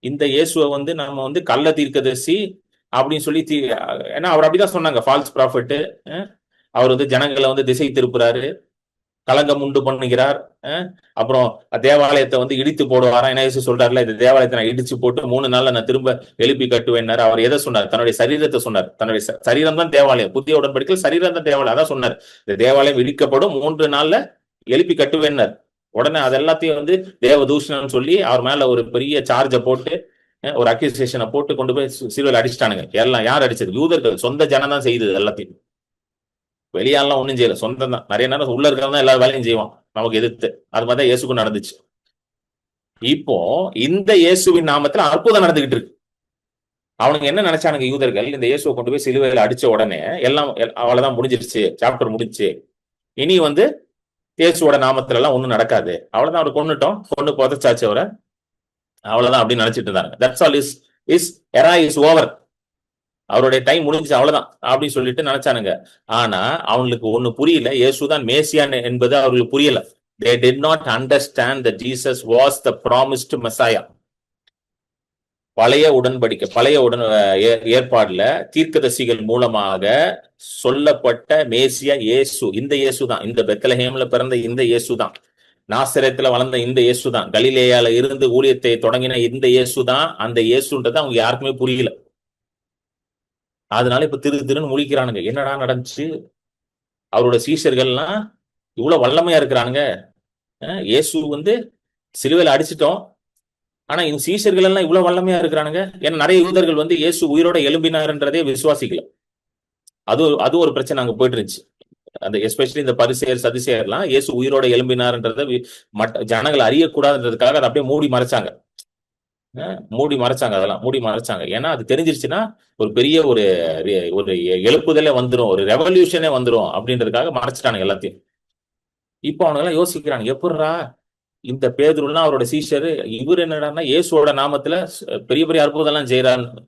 இந்த இயேசுவை வந்து நம்ம வந்து கள்ள தீர்க்கதரிசி அப்படின்னு சொல்லி ஏன்னா அவர் அப்படிதான் சொன்னாங்க, ஃபால்ஸ் ப்ராஃபட். அவர் வந்து ஜனங்களை வந்து திசை திருப்புறாரு, கலங்கம் உண்டு பண்ணுகிறார், அப்புறம் தேவாலயத்தை வந்து இடித்து போடுவாரா. என்ன சொல்றாருல, இந்த தேவாலயத்தை நான் இடிச்சு போட்டு 3 நாள்ல நான் திரும்ப எழுப்பி கட்டுவேன்னாரு. அவர் எதை சொன்னார்? தன்னுடைய சரீரத்தை சொன்னார். தன்னுடைய சரீரம் தான் தேவாலயம். புதிய உடன்படிக்கையில் சரீரம் தான் தேவாலயம். அதான் சொன்னார், இந்த தேவாலயம் இடிக்கப்படும், 3 நாள்ல எழுப்பி கட்டுவேன்னார். உடனே அது எல்லாத்தையும் வந்து தேவதூஷணம் சொல்லி அவர் மேல ஒரு பெரிய சார்ஜை போட்டு, ஒரு அக்யூசேஷனை போட்டு கொண்டு போய் சிலுவையில் அடிச்சிட்டானுங்க. எல்லாம் யார் அடிச்சது? யூதர்கள். சொந்த ஜனம் தான் செய்தது எல்லாத்தையும். வெளியாலாம் ஒண்ணும் செய்யல, சொந்தம் தான். நிறைய நேரம் உள்ள இருக்கிறவங்க எல்லா வேலையும் செய்வான் நமக்கு எதிர்த்து. அது மாதிரிதான் இயேசுக்கும் நடந்துச்சு. இப்போ இந்த இயேசுவின் நாமத்துல அற்புதம் நடந்துகிட்டு இருக்கு. அவனுக்கு என்ன நினைச்சானுங்க யூதர்கள்? இந்த இயேசுவை கொண்டு போய் சிலுவையில் அடிச்ச உடனே எல்லாம் அவ்வளவுதான், முடிஞ்சிருச்சு, சாப்டர் முடிஞ்சிச்சு, இனி வந்து இயேசுவோட நாமத்துல எல்லாம் ஒண்ணும் நடக்காது, அவ்வளவுதான், அவர் கொண்டுட்டோம், கொண்டு புதைச்சாச்சு அவரை, அவ்வளவுதான் அப்படின்னு நினைச்சிட்டு இருந்தாங்க. That's all, is era is over, அவருடைய டைம் முடிஞ்சிச்சு, அவ்வளவுதான் அப்படின்னு சொல்லிட்டு நினைச்சானுங்க. ஆனா அவங்களுக்கு ஒண்ணு புரியல, இயேசுதான் மேசியான் என்பது அவர்களுக்கு புரியல. They did not understand that Jesus was the promised Messiah. பழைய உடன்படிக்கை, பழைய ஏற்பாடுல தீர்க்கதரிசிகள் மூலமாக சொல்லப்பட்ட மேசியா இயேசு, இந்த இயேசுதான், இந்த பெத்லஹேம்ல பிறந்த இந்த இயேசுதான், நாசரேத்துல வளர்ந்த இந்த இயேசுதான், கலிலேயால இருந்து ஊழியத்தை தொடங்கின இந்த இயேசுதான், அந்த இயேசுன்றது அவங்க யாருக்குமே புரியல. அதனால இப்ப திருன்னு முழிக்கிறானுங்க. என்னடா நடந்துச்சு? அவரோட சீஷர்கள்லாம் இவ்வளவு வல்லமையா இருக்கிறானுங்க. இயேசு வந்து சிலுவையில அடிச்சிட்டோம், ஆனா இந்த சீஷர்கள் எல்லாம் இவ்வளவு வல்லமையா இருக்கிறானுங்க. ஏன்னா நிறைய யூதர்கள் வந்து இயேசு உயிரோட எழும்பினார்ன்றதே விசுவாசிக்கல. அது ஒரு பிரச்சனை அங்க போயிட்டு இருந்துச்சு. அந்த எஸ்பெஷலி இந்த பரிசேயர் சதுசேயர்லாம் இயேசு உயிரோட எழும்பினார்ன்றத ஜனங்கள் அறியக்கூடாதுன்றதுக்காக அதை அப்படியே மூடி மறைச்சாங்க. அதெல்லாம் மூடி மறைச்சாங்க. ஏன்னா அது தெரிஞ்சிருச்சுன்னா ஒரு பெரிய ஒரு எழுப்புதலே வந்துடும், ஒரு ரெவல்யூஷனே வந்துடும் அப்படின்றதுக்காக மறைச்சிட்டானுங்க எல்லாத்தையும். இப்போ அவனுங்க எல்லாம் யோசிக்கிறாங்க, எப்படிரா இந்த பேதுருலாம் அவரோட சீஷரு, இவர் என்னடான்னா இயேசுவோட நாமத்துல பெரிய பெரிய அற்புதம் எல்லாம் செய்யறான்னு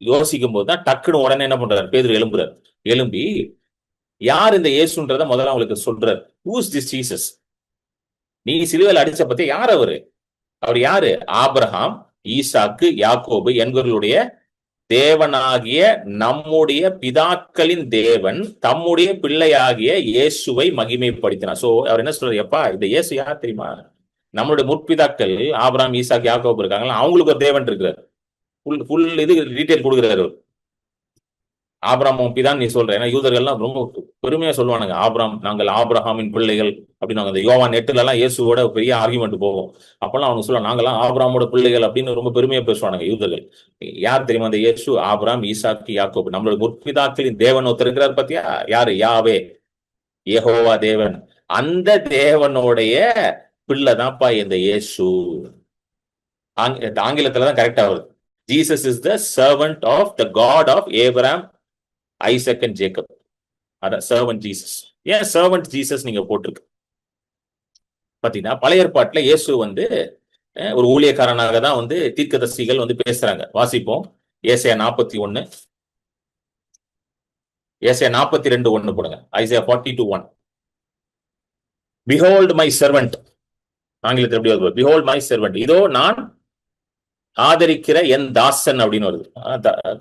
யோசிக்கும் போதுதான் டக்குன்னு உடனே என்ன பண்றாரு? பேதுரு எழும்பி யார் இந்த இயேசுன்றத முதல்ல அவங்களுக்கு சொல்றாரு. Who's this Jesus? நீ சிலுவையில் அடிச்ச பத்தி யார் அவர் யாரு? ஆபிரகாம், ஈசாக்கு, யாக்கோபு என்பவர்களுடைய தேவனாகிய நம்முடைய பிதாக்களின் தேவன் தம்முடைய பிள்ளையாகிய இயேசுவை மகிமைப்படுத்தினார். சோ அவர் என்ன சொல்றாரு, எப்பா இந்த இயேசு யார் தெரியுமா? நம்மளுடைய முற்பிதாக்கள் ஆபிரகாம், ஈசாக், யாக்கோபு இருக்காங்களா, அவங்களுக்கு ஒரு தேவன் இருக்கிறார். ஃபுல் இது டீடைல் கொடுக்குறாரு. ஆபிரகாம் பிதான் நீ சொல்ற. ஏன்னா யூதர்கள்லாம் ரொம்ப பெருமையா சொல்லுவானுங்க, நாங்கள் ஆபிரகாமின் பிள்ளைகள் அப்படின்னு. அந்த யோவான் 8 எல்லாம் இயேசுவோட பெரிய ஆர்குமெண்ட் போகும். அப்பெல்லாம் அவங்க சொல்லுவாங்க, நாங்களாம் ஆபிரகாமோட பிள்ளைகள் அப்படின்னு ரொம்ப பெருமையா பேசுவானுங்க யூதர்கள். யார் தெரியுமா அந்த இயேசு? ஆபிரகாம், ஈசாக்கு, யாக்கோபு, நம்மளோட முற்பிதாக்களின் தேவன் ஒருத்தர் இருக்கிறார் பாத்தியா? யாரு? யாவே, யெகோவா தேவன். அந்த தேவனுடைய பிள்ளைதான்ப்பா இந்த இயேசு. ஆங்கிலத்துலதான் கரெக்டா வருது. Jesus is the servant of the God of Abraham, Isaac and Jacob. அதான் சர்வன்ட் ஜீசஸ். ஏன் சர்வன்ட் ஜீசஸ் நீங்க போட்டிருக்கு பாத்தீங்கன்னா, பழைய ஏற்பாட்டுல இயேசு ஒரு ஊழியக்காரனாக தான் தீர்க்கதரிசிகள் பேசுறாங்க. வாசிப்போம். ஏசாயா 41, ஏசாயா 42:1 போடுங்க. ஐசாயா 42:1. Behold my servant. ஆங்கிலத்தில் எப்படி வருது? Behold my servant. இதோ நான் ஆதரிக்கிற என் தாசன் அப்படின்னு வருது.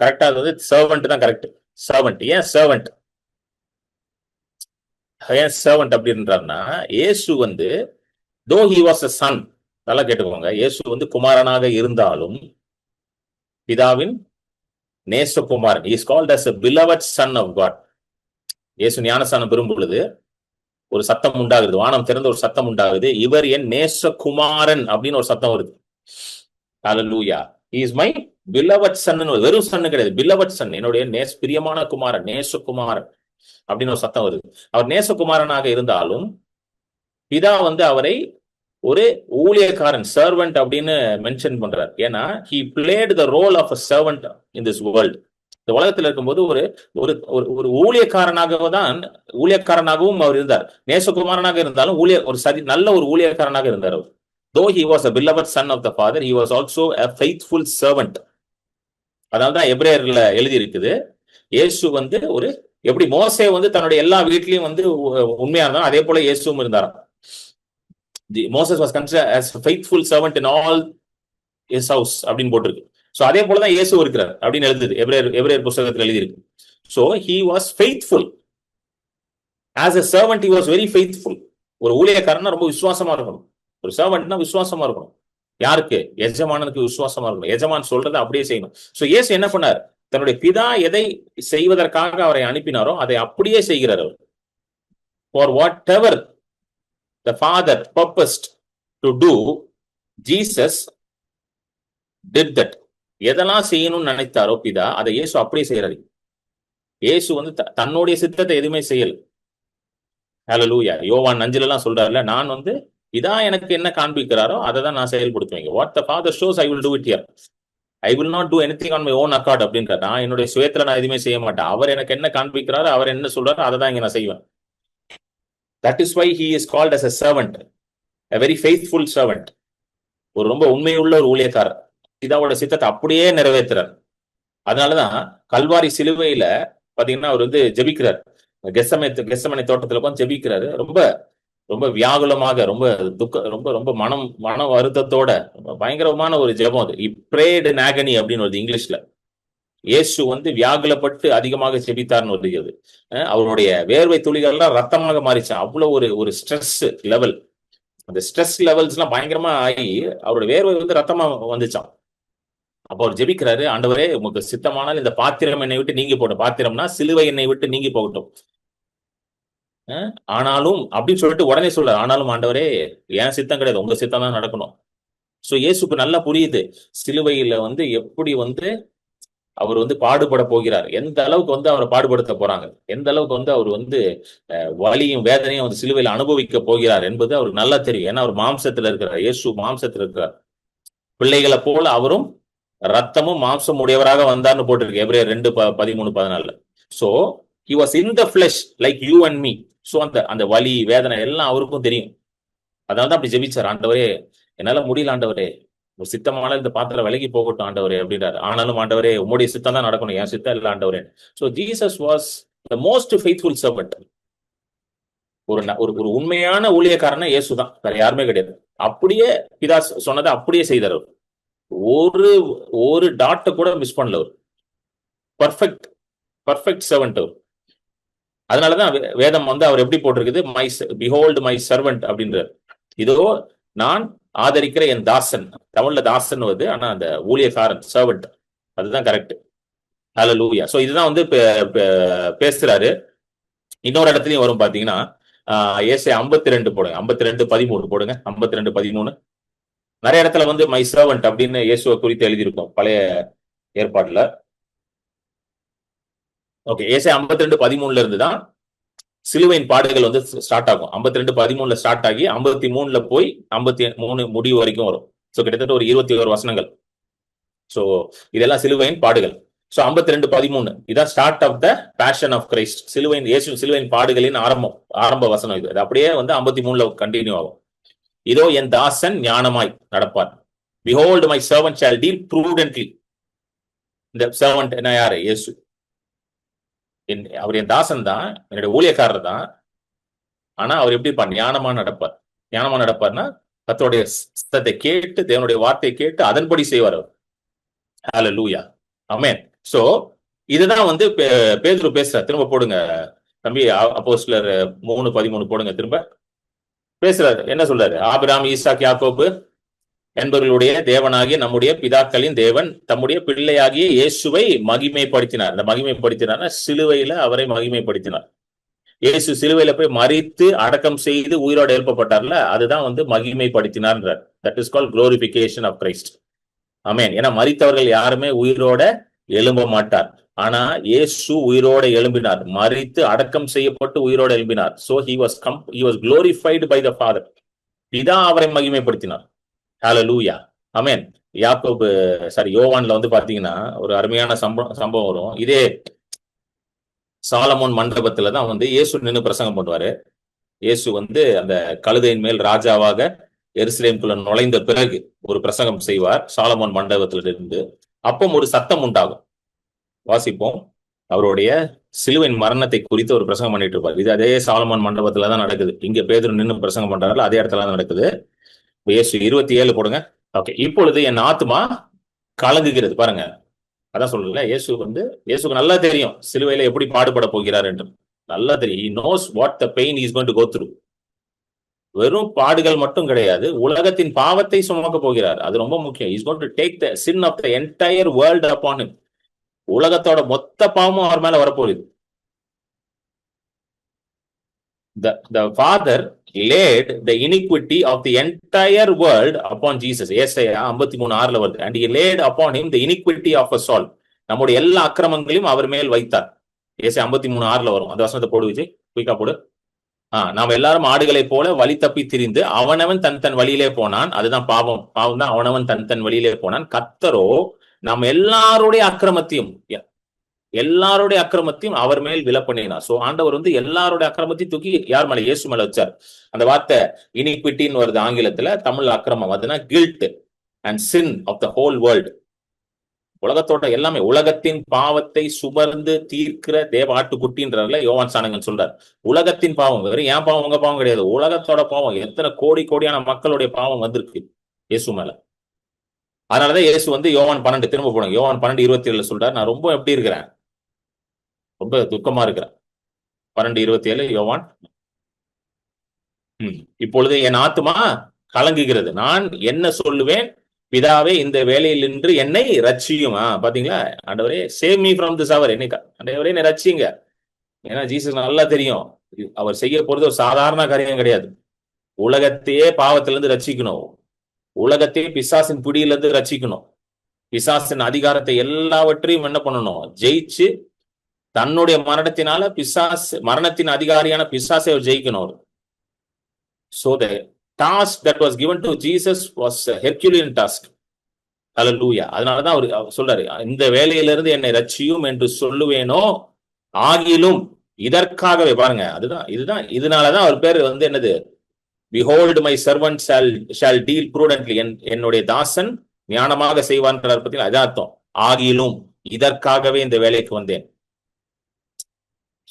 கரெக்டா சர்வன்ட் தான் கரெக்ட். சர்வன்ட். ஏன் சர்வன்ட்? ஏன் சர்வன்ட் அப்படின்றாருன்னா, இயேசு though he was a son, நல்லா கேட்டுக்கோங்க, இயேசு குமாரனாக இருந்தாலும் பிதாவின் நேசகுமாரன். Is called as a beloved son of God. இயேசு ஞானஸ்நானம் பெறும் பொழுது ஒரு சத்தம் உண்டாகுது, வானம் திறந்த ஒரு சத்தம் உண்டாகுது, இவர் என் நேசகுமாரன் அப்படின்னு ஒரு சத்தம் வருது. ஹல்லேலூயா. He is my beloved son. வெறும் சன் கிடையாது, beloved son, என்னுடைய பிரியமான குமாரன், நேசகுமாரன் அப்படின்னு ஒரு சத்தம் வருது. அவர் நேசகுமாரனாக இருந்தாலும் பிதா அவரை ஒரு ஊழியக்காரன், சர்வன்ட் அப்படின்னு மென்ஷன் பண்றார். ஏன்னா he played the role of a servant in this world. இந்த உலகத்தில் இருக்கும்போது ஒரு ஊழியக்காரனாகவும் அவர் இருந்தார். நேசகுமாரனாக இருந்தாலும் நல்ல ஒரு ஊழியக்காரனாக இருந்தார் அவர். Though he was a beloved son of the Father, he was also a faithful servant. அதனால்தான் எபிரேயர்ல எழுதி இருக்குது, இயேசு ஒரு எப்படி மோசே தன்னுடைய எல்லா வீட்லயும் உண்மையா இருந்தாலும் அதே போல இயேசுவும் இருந்தாராம். Moses was considered as a faithful servant in all his house அப்படின்னு போட்டிருக்கு. சோ அதே போலதான் இயேசு இருக்கிறார் அப்படின்னு எழுதுது எபிரேயர் புத்தகத்தில் எழுதியிருக்கு. So he was faithful as a servant. He was very faithful. ஒரு ஊழியக்காரனா ரொம்ப விசுவாசமா இருக்கணும். ஒரு சர்வன்ட்னா விசுவாசமா இருக்கணும். யாருக்கு? எஜமானனுக்கு விசுவாசமா இருக்கணும். எஜமான் சொல்றதை அப்படியே செய்யணும். சோ இயேசு என்ன பண்ணார்? தன்னுடைய பிதா எதை செய்வதற்காக அவரை அனுப்பினாரோ அதை அப்படியே செய்கிறார் அவர். For whatever the Father purposed to do, Jesus did that. எதெல்லாம் செய்யணும்னு நினைத்தாரோ பிதா, அதை இயேசு அப்படியே செய்யறாரு. இயேசு தன்னுடைய சித்தத்தை எதுவுமே செய்யல. ஹல்லேலூயா. யோவான் 5 சொல்றாருல, நான் பிதா எனக்கு என்ன காண்பிக்கிறாரோ அதை தான் நான் செயல்படுத்துவேன். What the Father shows, I will do it here. I will not do anything on my own accord அப்படின்றார். நான் என்னுடைய சுயத்துல நான் எதுவுமே செய்ய மாட்டேன். அவர் எனக்கு என்ன காண்பிக்கிறாரோ, அவர் என்ன சொல்றாரோ அதை தான் இங்க நான் செய்வேன். That is why he is called as a servant, a very faithful servant. ஒரு ரொம்ப உண்மையுள்ள ஒரு ஊழியக்காரர். பிதாவோட சித்தத்தை அப்படியே நிறைவேற்றுறார். அதனாலதான் கல்வாரி சிலுவையில பாத்தீங்கன்னா அவர் ஜெபிக்கிறார். கெத்செமனே தோட்டத்துல உட்கார்ந்து ஜெபிக்கிறாரு. ரொம்ப ரொம்ப வியாகுலமாக, ரொம்ப மன வருத்தத்தோட பயங்கரமான ஒரு ஜெபம் அது. He prayed in agony அப்படின்னு வருது இங்கிலீஷ்ல. இயேசு வியாகுலப்பட்டு அதிகமாக ஜெபித்தார்னு வருகிறது. அவருடைய வேர்வை துளிகள்லாம் ரத்தமாக மாறிச்சு. அவ்வளவு ஒரு ஸ்ட்ரெஸ் லெவல். அந்த ஸ்ட்ரெஸ் லெவல்ஸ் எல்லாம் பயங்கரமா ஆகி அவருடைய வேர்வை ரத்தமா வந்துச்சான். அப்போ அவர் ஜெபிக்கிறாரு, ஆண்டவரே உமக்கு சித்தமானால் இந்த பாத்திரம் என்னை விட்டு நீங்கி போகட்டும். பாத்திரம்னா சிலுவை என்னை விட்டு நீங்கி போகட்டும். ஆனாலும் அப்படின்னு சொல்லிட்டு உடனே சொல்றாரு, ஆனாலும் ஆண்டவரே என் சித்தம் கிடையாது, உங்க சித்தம் தான் நடக்கணும். சோ இயேசுக்கு நல்லா புரியுது சிலுவையில எப்படி அவர் பாடுபட போகிறார், எந்த அளவுக்கு அவரை பாடுபடுத்த போறாங்க, எந்த அளவுக்கு அவர் வலியும் வேதனையும் சிலுவையில அனுபவிக்க போகிறார் என்பது அவருக்கு நல்லா தெரியும். ஏன்னா அவர் மாம்சத்துல இருக்கிறார். இயேசு மாம்சத்துல இருக்கிறார். பிள்ளைகளை போல அவரும் ரத்தமும் மாம்சம் உடையவராக வந்தார்னு போட்டிருக்கு எபிரேயர் 2:13-14. So he was in the flesh like you and me. So அந்த வலி வேதனை எல்லாம் அவருக்கும் தெரியும். அதனாலதான் அப்படி ஜெபிச்சார், ஆண்டவரே என்னால முடியல ஆண்டவரே, ஒரு சித்தமான இந்த பாத்திரம் விலகி போகட்டும் ஆண்டவரே அப்படின்றாரு. ஆனாலும் ஆண்டவரே உம்முடைய சித்தம் தான் நடக்கணும், என் சித்தம் இல்ல ஆண்டவரே. So Jesus was the most faithful servant. ஒரு உண்மையான ஊழியக்காரனா இயேசுதான், வேற யாருமே கிடையாது. அப்படியே பிதா சொன்னதை அப்படியே செய்தார். ஒரு டாட்டை கூட மிஸ் பண்ணல அவர். Perfect perfect servant. அதனாலதான் வேதம் வந்து அவர் எப்படி போட்டிருக்குது, பிஹோல்டு மை சர்வன்ட் அப்படின்றார். இதோ நான் ஆதரிக்கிற என் தாசன். தமிழ்ல தாசன் வருது, ஆனா அந்த ஊழியக்காரன் சர்வன்ட் அதுதான் கரெக்ட். ஹல்லேலூயா. சோ இதுதான் வந்து பேசுறாரு. இன்னொரு இடத்துலயும் வரும் பாத்தீங்கன்னா, ஏசாயா 52 போடுங்க, 52:13 போடுங்க, 52:13. நிறைய இடத்துல வந்து மை சர்வன்ட் அப்படின்னு இயேசுவை குறித்து எழுதியிருக்கும் பழைய ஏற்பாடுல. ஓகே, ஏசாயா 52:13 இருந்து தான் சிலுவையின் பாடுகள் வந்து ஸ்டார்ட் ஆகும். 52:13 ஸ்டார்ட் ஆகி 53 போய் 53 முடிவு வரைக்கும் வரும். சோ கிட்டத்தட்ட ஒரு 21 வசனங்கள். சோ இதெல்லாம் சிலுவையின் பாடுகள். சோ 52:13 இதான் start of the passion of Christ. சிலுவையின் பாடுகளின் ஆரம்ப வசனம் இது. அப்படியே வந்து 53 கண்டினியூ ஆகும். இதோ என் தாசன் ஞானமாய் நடப்பார். Behold my servant shall deal prudently. இந்த servant என்ன யாரு? இயேசு. அவர் என் தாசன் தான், என்னுடைய ஊழியக்காரர் தான். ஆனா அவர் எப்படி ஞானமா நடப்பார். ஞானமா நடப்பார்னா கர்த்தருடைய சத்தத்தை கேட்டு, தேவனுடைய வார்த்தையை கேட்டு அதன்படி செய்வார் அவர். ஹல்லேலூயா, ஆமென். சோ இதுதான் வந்து பேதுரு பேசுறார். திரும்ப போடுங்க தம்பி, அப்போஸ்தலர் 3:13 போடுங்க. திரும்ப பேசுறாரு. என்ன சொல்றாரு? ஆபிரகாம், ஈசாக், யாக்கோபு என்பவர்களுடைய தேவனாகிய நம்முடைய பிதாக்களின் தேவன் தம்முடைய பிள்ளையாகிய இயேசுவை மகிமைப்படுத்தினார். இந்த மகிமைப்படுத்தினார்னா சிலுவையில அவரை மகிமைப்படுத்தினார். இயேசு சிலுவையில போய் மரித்து அடக்கம் செய்து உயிரோடு எழுப்பப்பட்டார்ல, அதுதான் வந்து மகிமைப்படுத்தினார்ன்றார். That is called glorification of Christ. Amen. ஏன்னா மரித்தவர்கள் யாருமே உயிரோட எழும்ப மாட்டார். ஆனா இயேசு உயிரோட எழும்பினார், மரித்து அடக்கம் செய்யப்பட்டு உயிரோட எழும்பினார். So he was glorified by the Father. பிதா அவரை மகிமைப்படுத்தினார். ஹல்லேலூயா, ஆமென். யோவான்ல வந்து பாத்தீங்கன்னா ஒரு அருமையான சம்பவம் வரும். இதே சாலமோன் மண்டபத்துல தான் வந்து இயேசு நின்று பிரசங்கம் பண்ணுவாரு. இயேசு வந்து அந்த கழுதையின் மேல் ராஜாவாக எருசலேமுக்குள்ள நுழைந்த பிறகு ஒரு பிரசங்கம் செய்வார் சாலமோன் மண்டபத்துல இருந்து. அப்போ ஒரு சத்தம் உண்டாகும். வாசிப்போம். அவருடைய சிலுவையின் மரணத்தை குறித்து ஒரு பிரசங்கம் பண்ணிட்டு இருப்பார். இது அதே சாலமோன் மண்டபத்துல தான் நடக்குது. இங்க பேதுரு நின்று பிரசங்கம் பண்றாருல, அதே இடத்துல தான் நடக்குது. இயேசு 27 போடுங்க. ஓகே, இப்பொழுது என் ஆத்மா கலங்குகிறது. பாருங்க, அதான் சொல்றேன், இயேசுக்கு நல்லா தெரியும் சிலுவையில எப்படி பாடுபட போகிறார் என்று. நல்லா தெரியும். he knows what the pain he is going to go through. வெறும் பாடுகள் மட்டும் கிடையாது, உலகத்தின் பாவத்தை சுமக்க போகிறார். அது ரொம்ப முக்கியம். he is going to take the sin of the entire world upon him. உலகத்தோட மொத்த பாவமும் அவர் மேல வரப்போகுது. The Father laid the iniquity of the entire world upon Jesus. ஏசாயா 53:6 வருது. And he laid upon him the iniquity of us all. நம்முடைய எல்லா அக்கிரமங்களையும் அவர் மேல் வைத்தார். ஏசாயா 53:6 வரும். அந்த வசனத்தை போடு விஜய், குயிக்கா போடு. நாம் எல்லாரும் ஆடுகளை போல வழி தப்பி திரிந்து அவனவன் தன் வழியிலே போனான். அதுதான் பாவம் தான். அவனவன் தன் வழியிலே போனான். கர்த்தரோ நாம் எல்லாருடைய அக்கிரமத்தையும் அவர் மேல் விலப்பண்ணினார். சோ ஆண்டவர் வந்து எல்லாருடைய அக்கிரமத்தையும் தூக்கி யார் மேல? இயேசு மேல வச்சார். அந்த வார்த்தை இனிக்விட்டின்னு வருது ஆங்கிலத்துல. தமிழ் அக்கிரமம் அதுனா guilt and sin of the whole world. உலகத்தோட எல்லாமே, உலகத்தின் பாவத்தை சுமர்ந்து தீர்க்கிற தேவ ஆட்டுக்குட்டின்றதுல யோவான் சாணகன் சொல்றார். உலகத்தின் பாவம் வேறு, ஏன் பாவம் உங்க பாவம் கிடையாது. உலகத்தோட பாவம், எத்தனை கோடியான மக்களுடைய பாவம் வந்திருக்கு இயேசு மேல. அதனாலதான் இயேசு வந்து யோவான் 12 திரும்ப போனாங்க. யோவான் 12:27 சொல்றாரு, நான் ரொம்ப எப்படி இருக்கிறேன், ரொம்ப துக்கமா இருக்கிறேன். 12:27 யோவான். இப்பொழுது என் ஆத்துமா கலங்குகிறது, நான் என்ன சொல்லுவேன்? பிதாவே, இந்த வேலையில் நின்று என்னை ரட்சியும். பாத்தீங்களா, ஆண்டவரே save me from this hour. ஆண்டவரே என்னை ரட்சிங்க. ஏன்னா ஜீசஸ் நல்லா தெரியும் அவர் செய்ய போறது ஒரு சாதாரண காரியம் கிடையாது. உலகத்தையே பாவத்திலிருந்து ரட்சிக்கணும், உலகத்தையே பிசாசின் பிடியிலிருந்து ரட்சிக்கணும், பிசாசின் அதிகாரத்தை எல்லாவற்றையும் என்ன பண்ணணும்? ஜெயிச்சு தன்னுடைய மரணத்தினால மரணத்தின் அதிகாரியான பிசாசை அவர் ஜெயிக்கணும். So the task that was given to Jesus was a Herculean task. Hallelujah. அதனாலதான் அவர் சொல்றாரு, இந்த வேலையிலிருந்து என்னை ரட்சியும் என்று சொல்லுவேனோ ஆகிலும் இதற்காகவே. பாருங்க, இதனாலதான் அவர் பேர் வந்து என்னது? Behold my servant shall deal prudently. என்னுடைய தாசன் ஞானமாக செய்வான்றார். பத்தியா, அதான் அர்த்தம். ஆகிலும் இதற்காகவே இந்த வேலைக்கு வந்தேன்.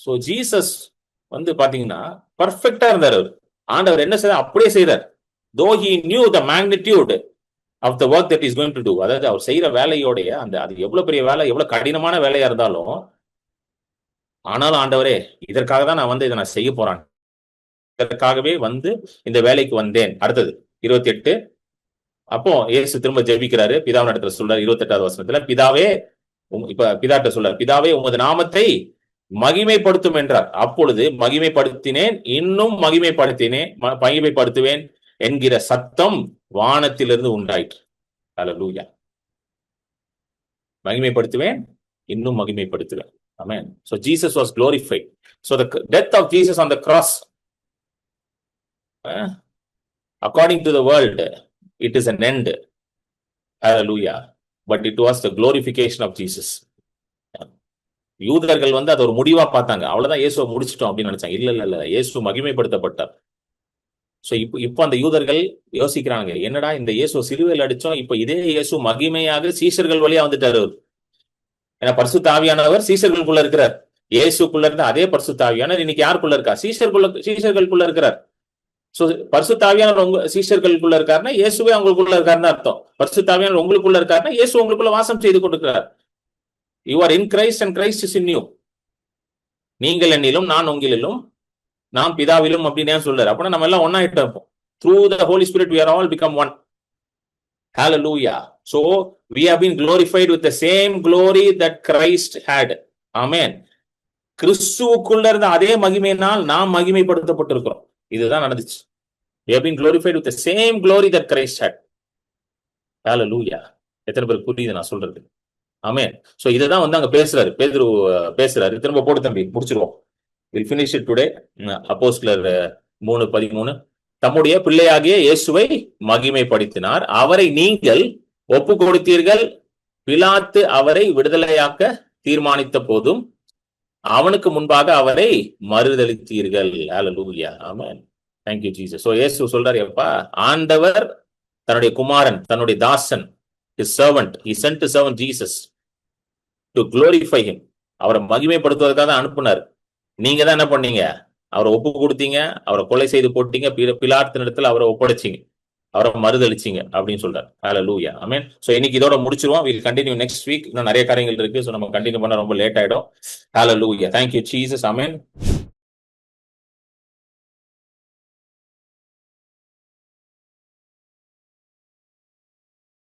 சோ ஜீசஸ் வந்து பாத்தீங்கன்னா பர்ஃபெக்டா இருந்தார். அவர் ஆண்டவர் என்ன செய்தார்? அப்படியே செய்தார். Though he knew the magnitude, of the work that is going to do. அதாவது அவர் செய்யற வேலையோடைய அந்த அது எவ்வளவு பெரிய வேலை, எவ்வளவு கடினமான வேலையா இருந்தாலும், ஆனாலும் ஆண்டவரே இதற்காக தான் நான் வந்து இதை நான் செய்ய போறேன், இதற்காகவே வந்து இந்த வேலைக்கு வந்தேன். அடுத்தது 28. அப்போ இயேசு திரும்ப ஜெபிக்கிறாரு, பிதாவின் இடத்துல சொல்றாரு 28வது வசனத்துல, பிதாவே, இப்ப பிதாட்ட சொல்றாரு, பிதாவே உமது நாமத்தை மகிமைப்படுத்தும் என்றார். அப்பொழுது மகிமைப்படுத்தினேன், இன்னும் மகிமைப்படுத்துவேன் என்கிற சத்தம் வானத்திலிருந்து உண்டாயிற்று. அல்லேலூயா. மகிமைப்படுத்துவேன், இன்னும் மகிமைப்படுத்துவேன். Amen. So Jesus was glorified. So the death of Jesus on the cross, according to the world, it is an end. Hallelujah. But it was the glorification of Jesus. யூதர்கள் வந்து அது ஒரு முடிவா பார்த்தாங்க. அவ்வளவுதான், இயேசுவை முடிச்சிட்டோம் அப்படின்னு நினைச்சாங்க. இல்ல, இயேசு மகிமைப்படுத்தப்பட்டார். சோ இப்போ அந்த யூதர்கள் யோசிக்கிறாங்க, என்னடா இந்த இயேசு சிலுவையில் அடிச்சோம், இப்ப இதே இயேசு மகிமையாக சீஷர்கள் வழியா வந்துட்டாரு. ஏன்னா பரிசுத்த ஆவியானவர் சீஷர்களுக்குள்ள இருக்கிறார். இயேசுக்குள்ள இருந்த அதே பரிசுத்த ஆவியானவர் இன்னைக்கு யாருக்குள்ள இருக்கா? சீஷர்களுக்குள்ள இருக்கிறார். சோ பரிசுத்த ஆவியானவர் சீஷர்களுக்குள்ள இருக்காருன்னா இயேசுவே அவங்களுக்குள்ள இருக்காருன்னு அர்த்தம். பரிசுத்த ஆவியானவர் உங்களுக்குள்ள இருக்காருன்னா இயேசு உங்களுக்குள்ள வாசம் செய்து கொண்டிருக்கிறார். You are in Christ and Christ is in you. நீங்கள் என்னிலும் நான் உங்களிலும் நாம் பிதாவிலும் அப்படின்னு சொல்றாரு. அப்படின்னா நம்ம எல்லாம் ஒன்னாயிட்டு இருப்போம். Through the Holy Spirit we are all become one. Hallelujah. So we have been glorified with the same glory that Christ had. Amen. கிறிஸ்துவுக்குள்ள இருந்த அதே மகிமையினால் நாம் மகிமைப்படுத்தப்பட்டிருக்கிறோம். இதுதான் நடந்துச்சு. We have been glorified with the same glory that Christ had. Hallelujah. எத்தனை பேருக்கு புரியுது நான் சொல்றது? ஆமென். சோ இதுதான் வந்து அங்க பேசுறாரு, பேதுரு பேசுறாரு. திரும்ப போட்டு தம்பி முடிச்சிருவோம். We'll finish it today. அப்போஸ்தலர் 3:13. தம்முடைய பிள்ளையாகிய இயேசுவை மகிமைப்படுத்தினார், அவரை நீங்கள் ஒப்பு கொடுத்தீர்கள், பிலாத்து அவரை விடுதலையாக்க தீர்மானித்த போதும் அவனுக்கு முன்பாக அவரை மறுதலித்தீர்கள். ஹல்லேலூயா. ஆமென். Thank you Jesus. So இயேசு சொல்றாரு, எப்பா ஆண்டவர் தன்னுடைய குமாரன், தன்னுடைய தாசன், his servant, he sent his servant Jesus to glorify him. அவரை மகிமைப்படுத்துவதற்காக தான் அனுப்புனார். நீங்க தான் என்ன பண்ணீங்க? அவரை ஒப்பு கொடுத்தீங்க, அவரை கொலை செய்து போட்டீங்க, பிலாத்தின் இடத்துல அவரை ஒப்படைச்சிங்க, அவரை மறுதளிச்சிங்க அப்படின்னு சொல்றாரு. ஹல்லேலூயா. ஆமென். சோ இன்னைக்கு இதோட முடிச்சிருவோம். we'll continue next week. இன்னும் நிறைய காரியங்கள் இருக்கு. சோ நம்ம கண்டினியூ பண்ண ரொம்ப லேட் ஆயிடும். ஹல்லேலூயா. Thank you Jesus. ஆமென்.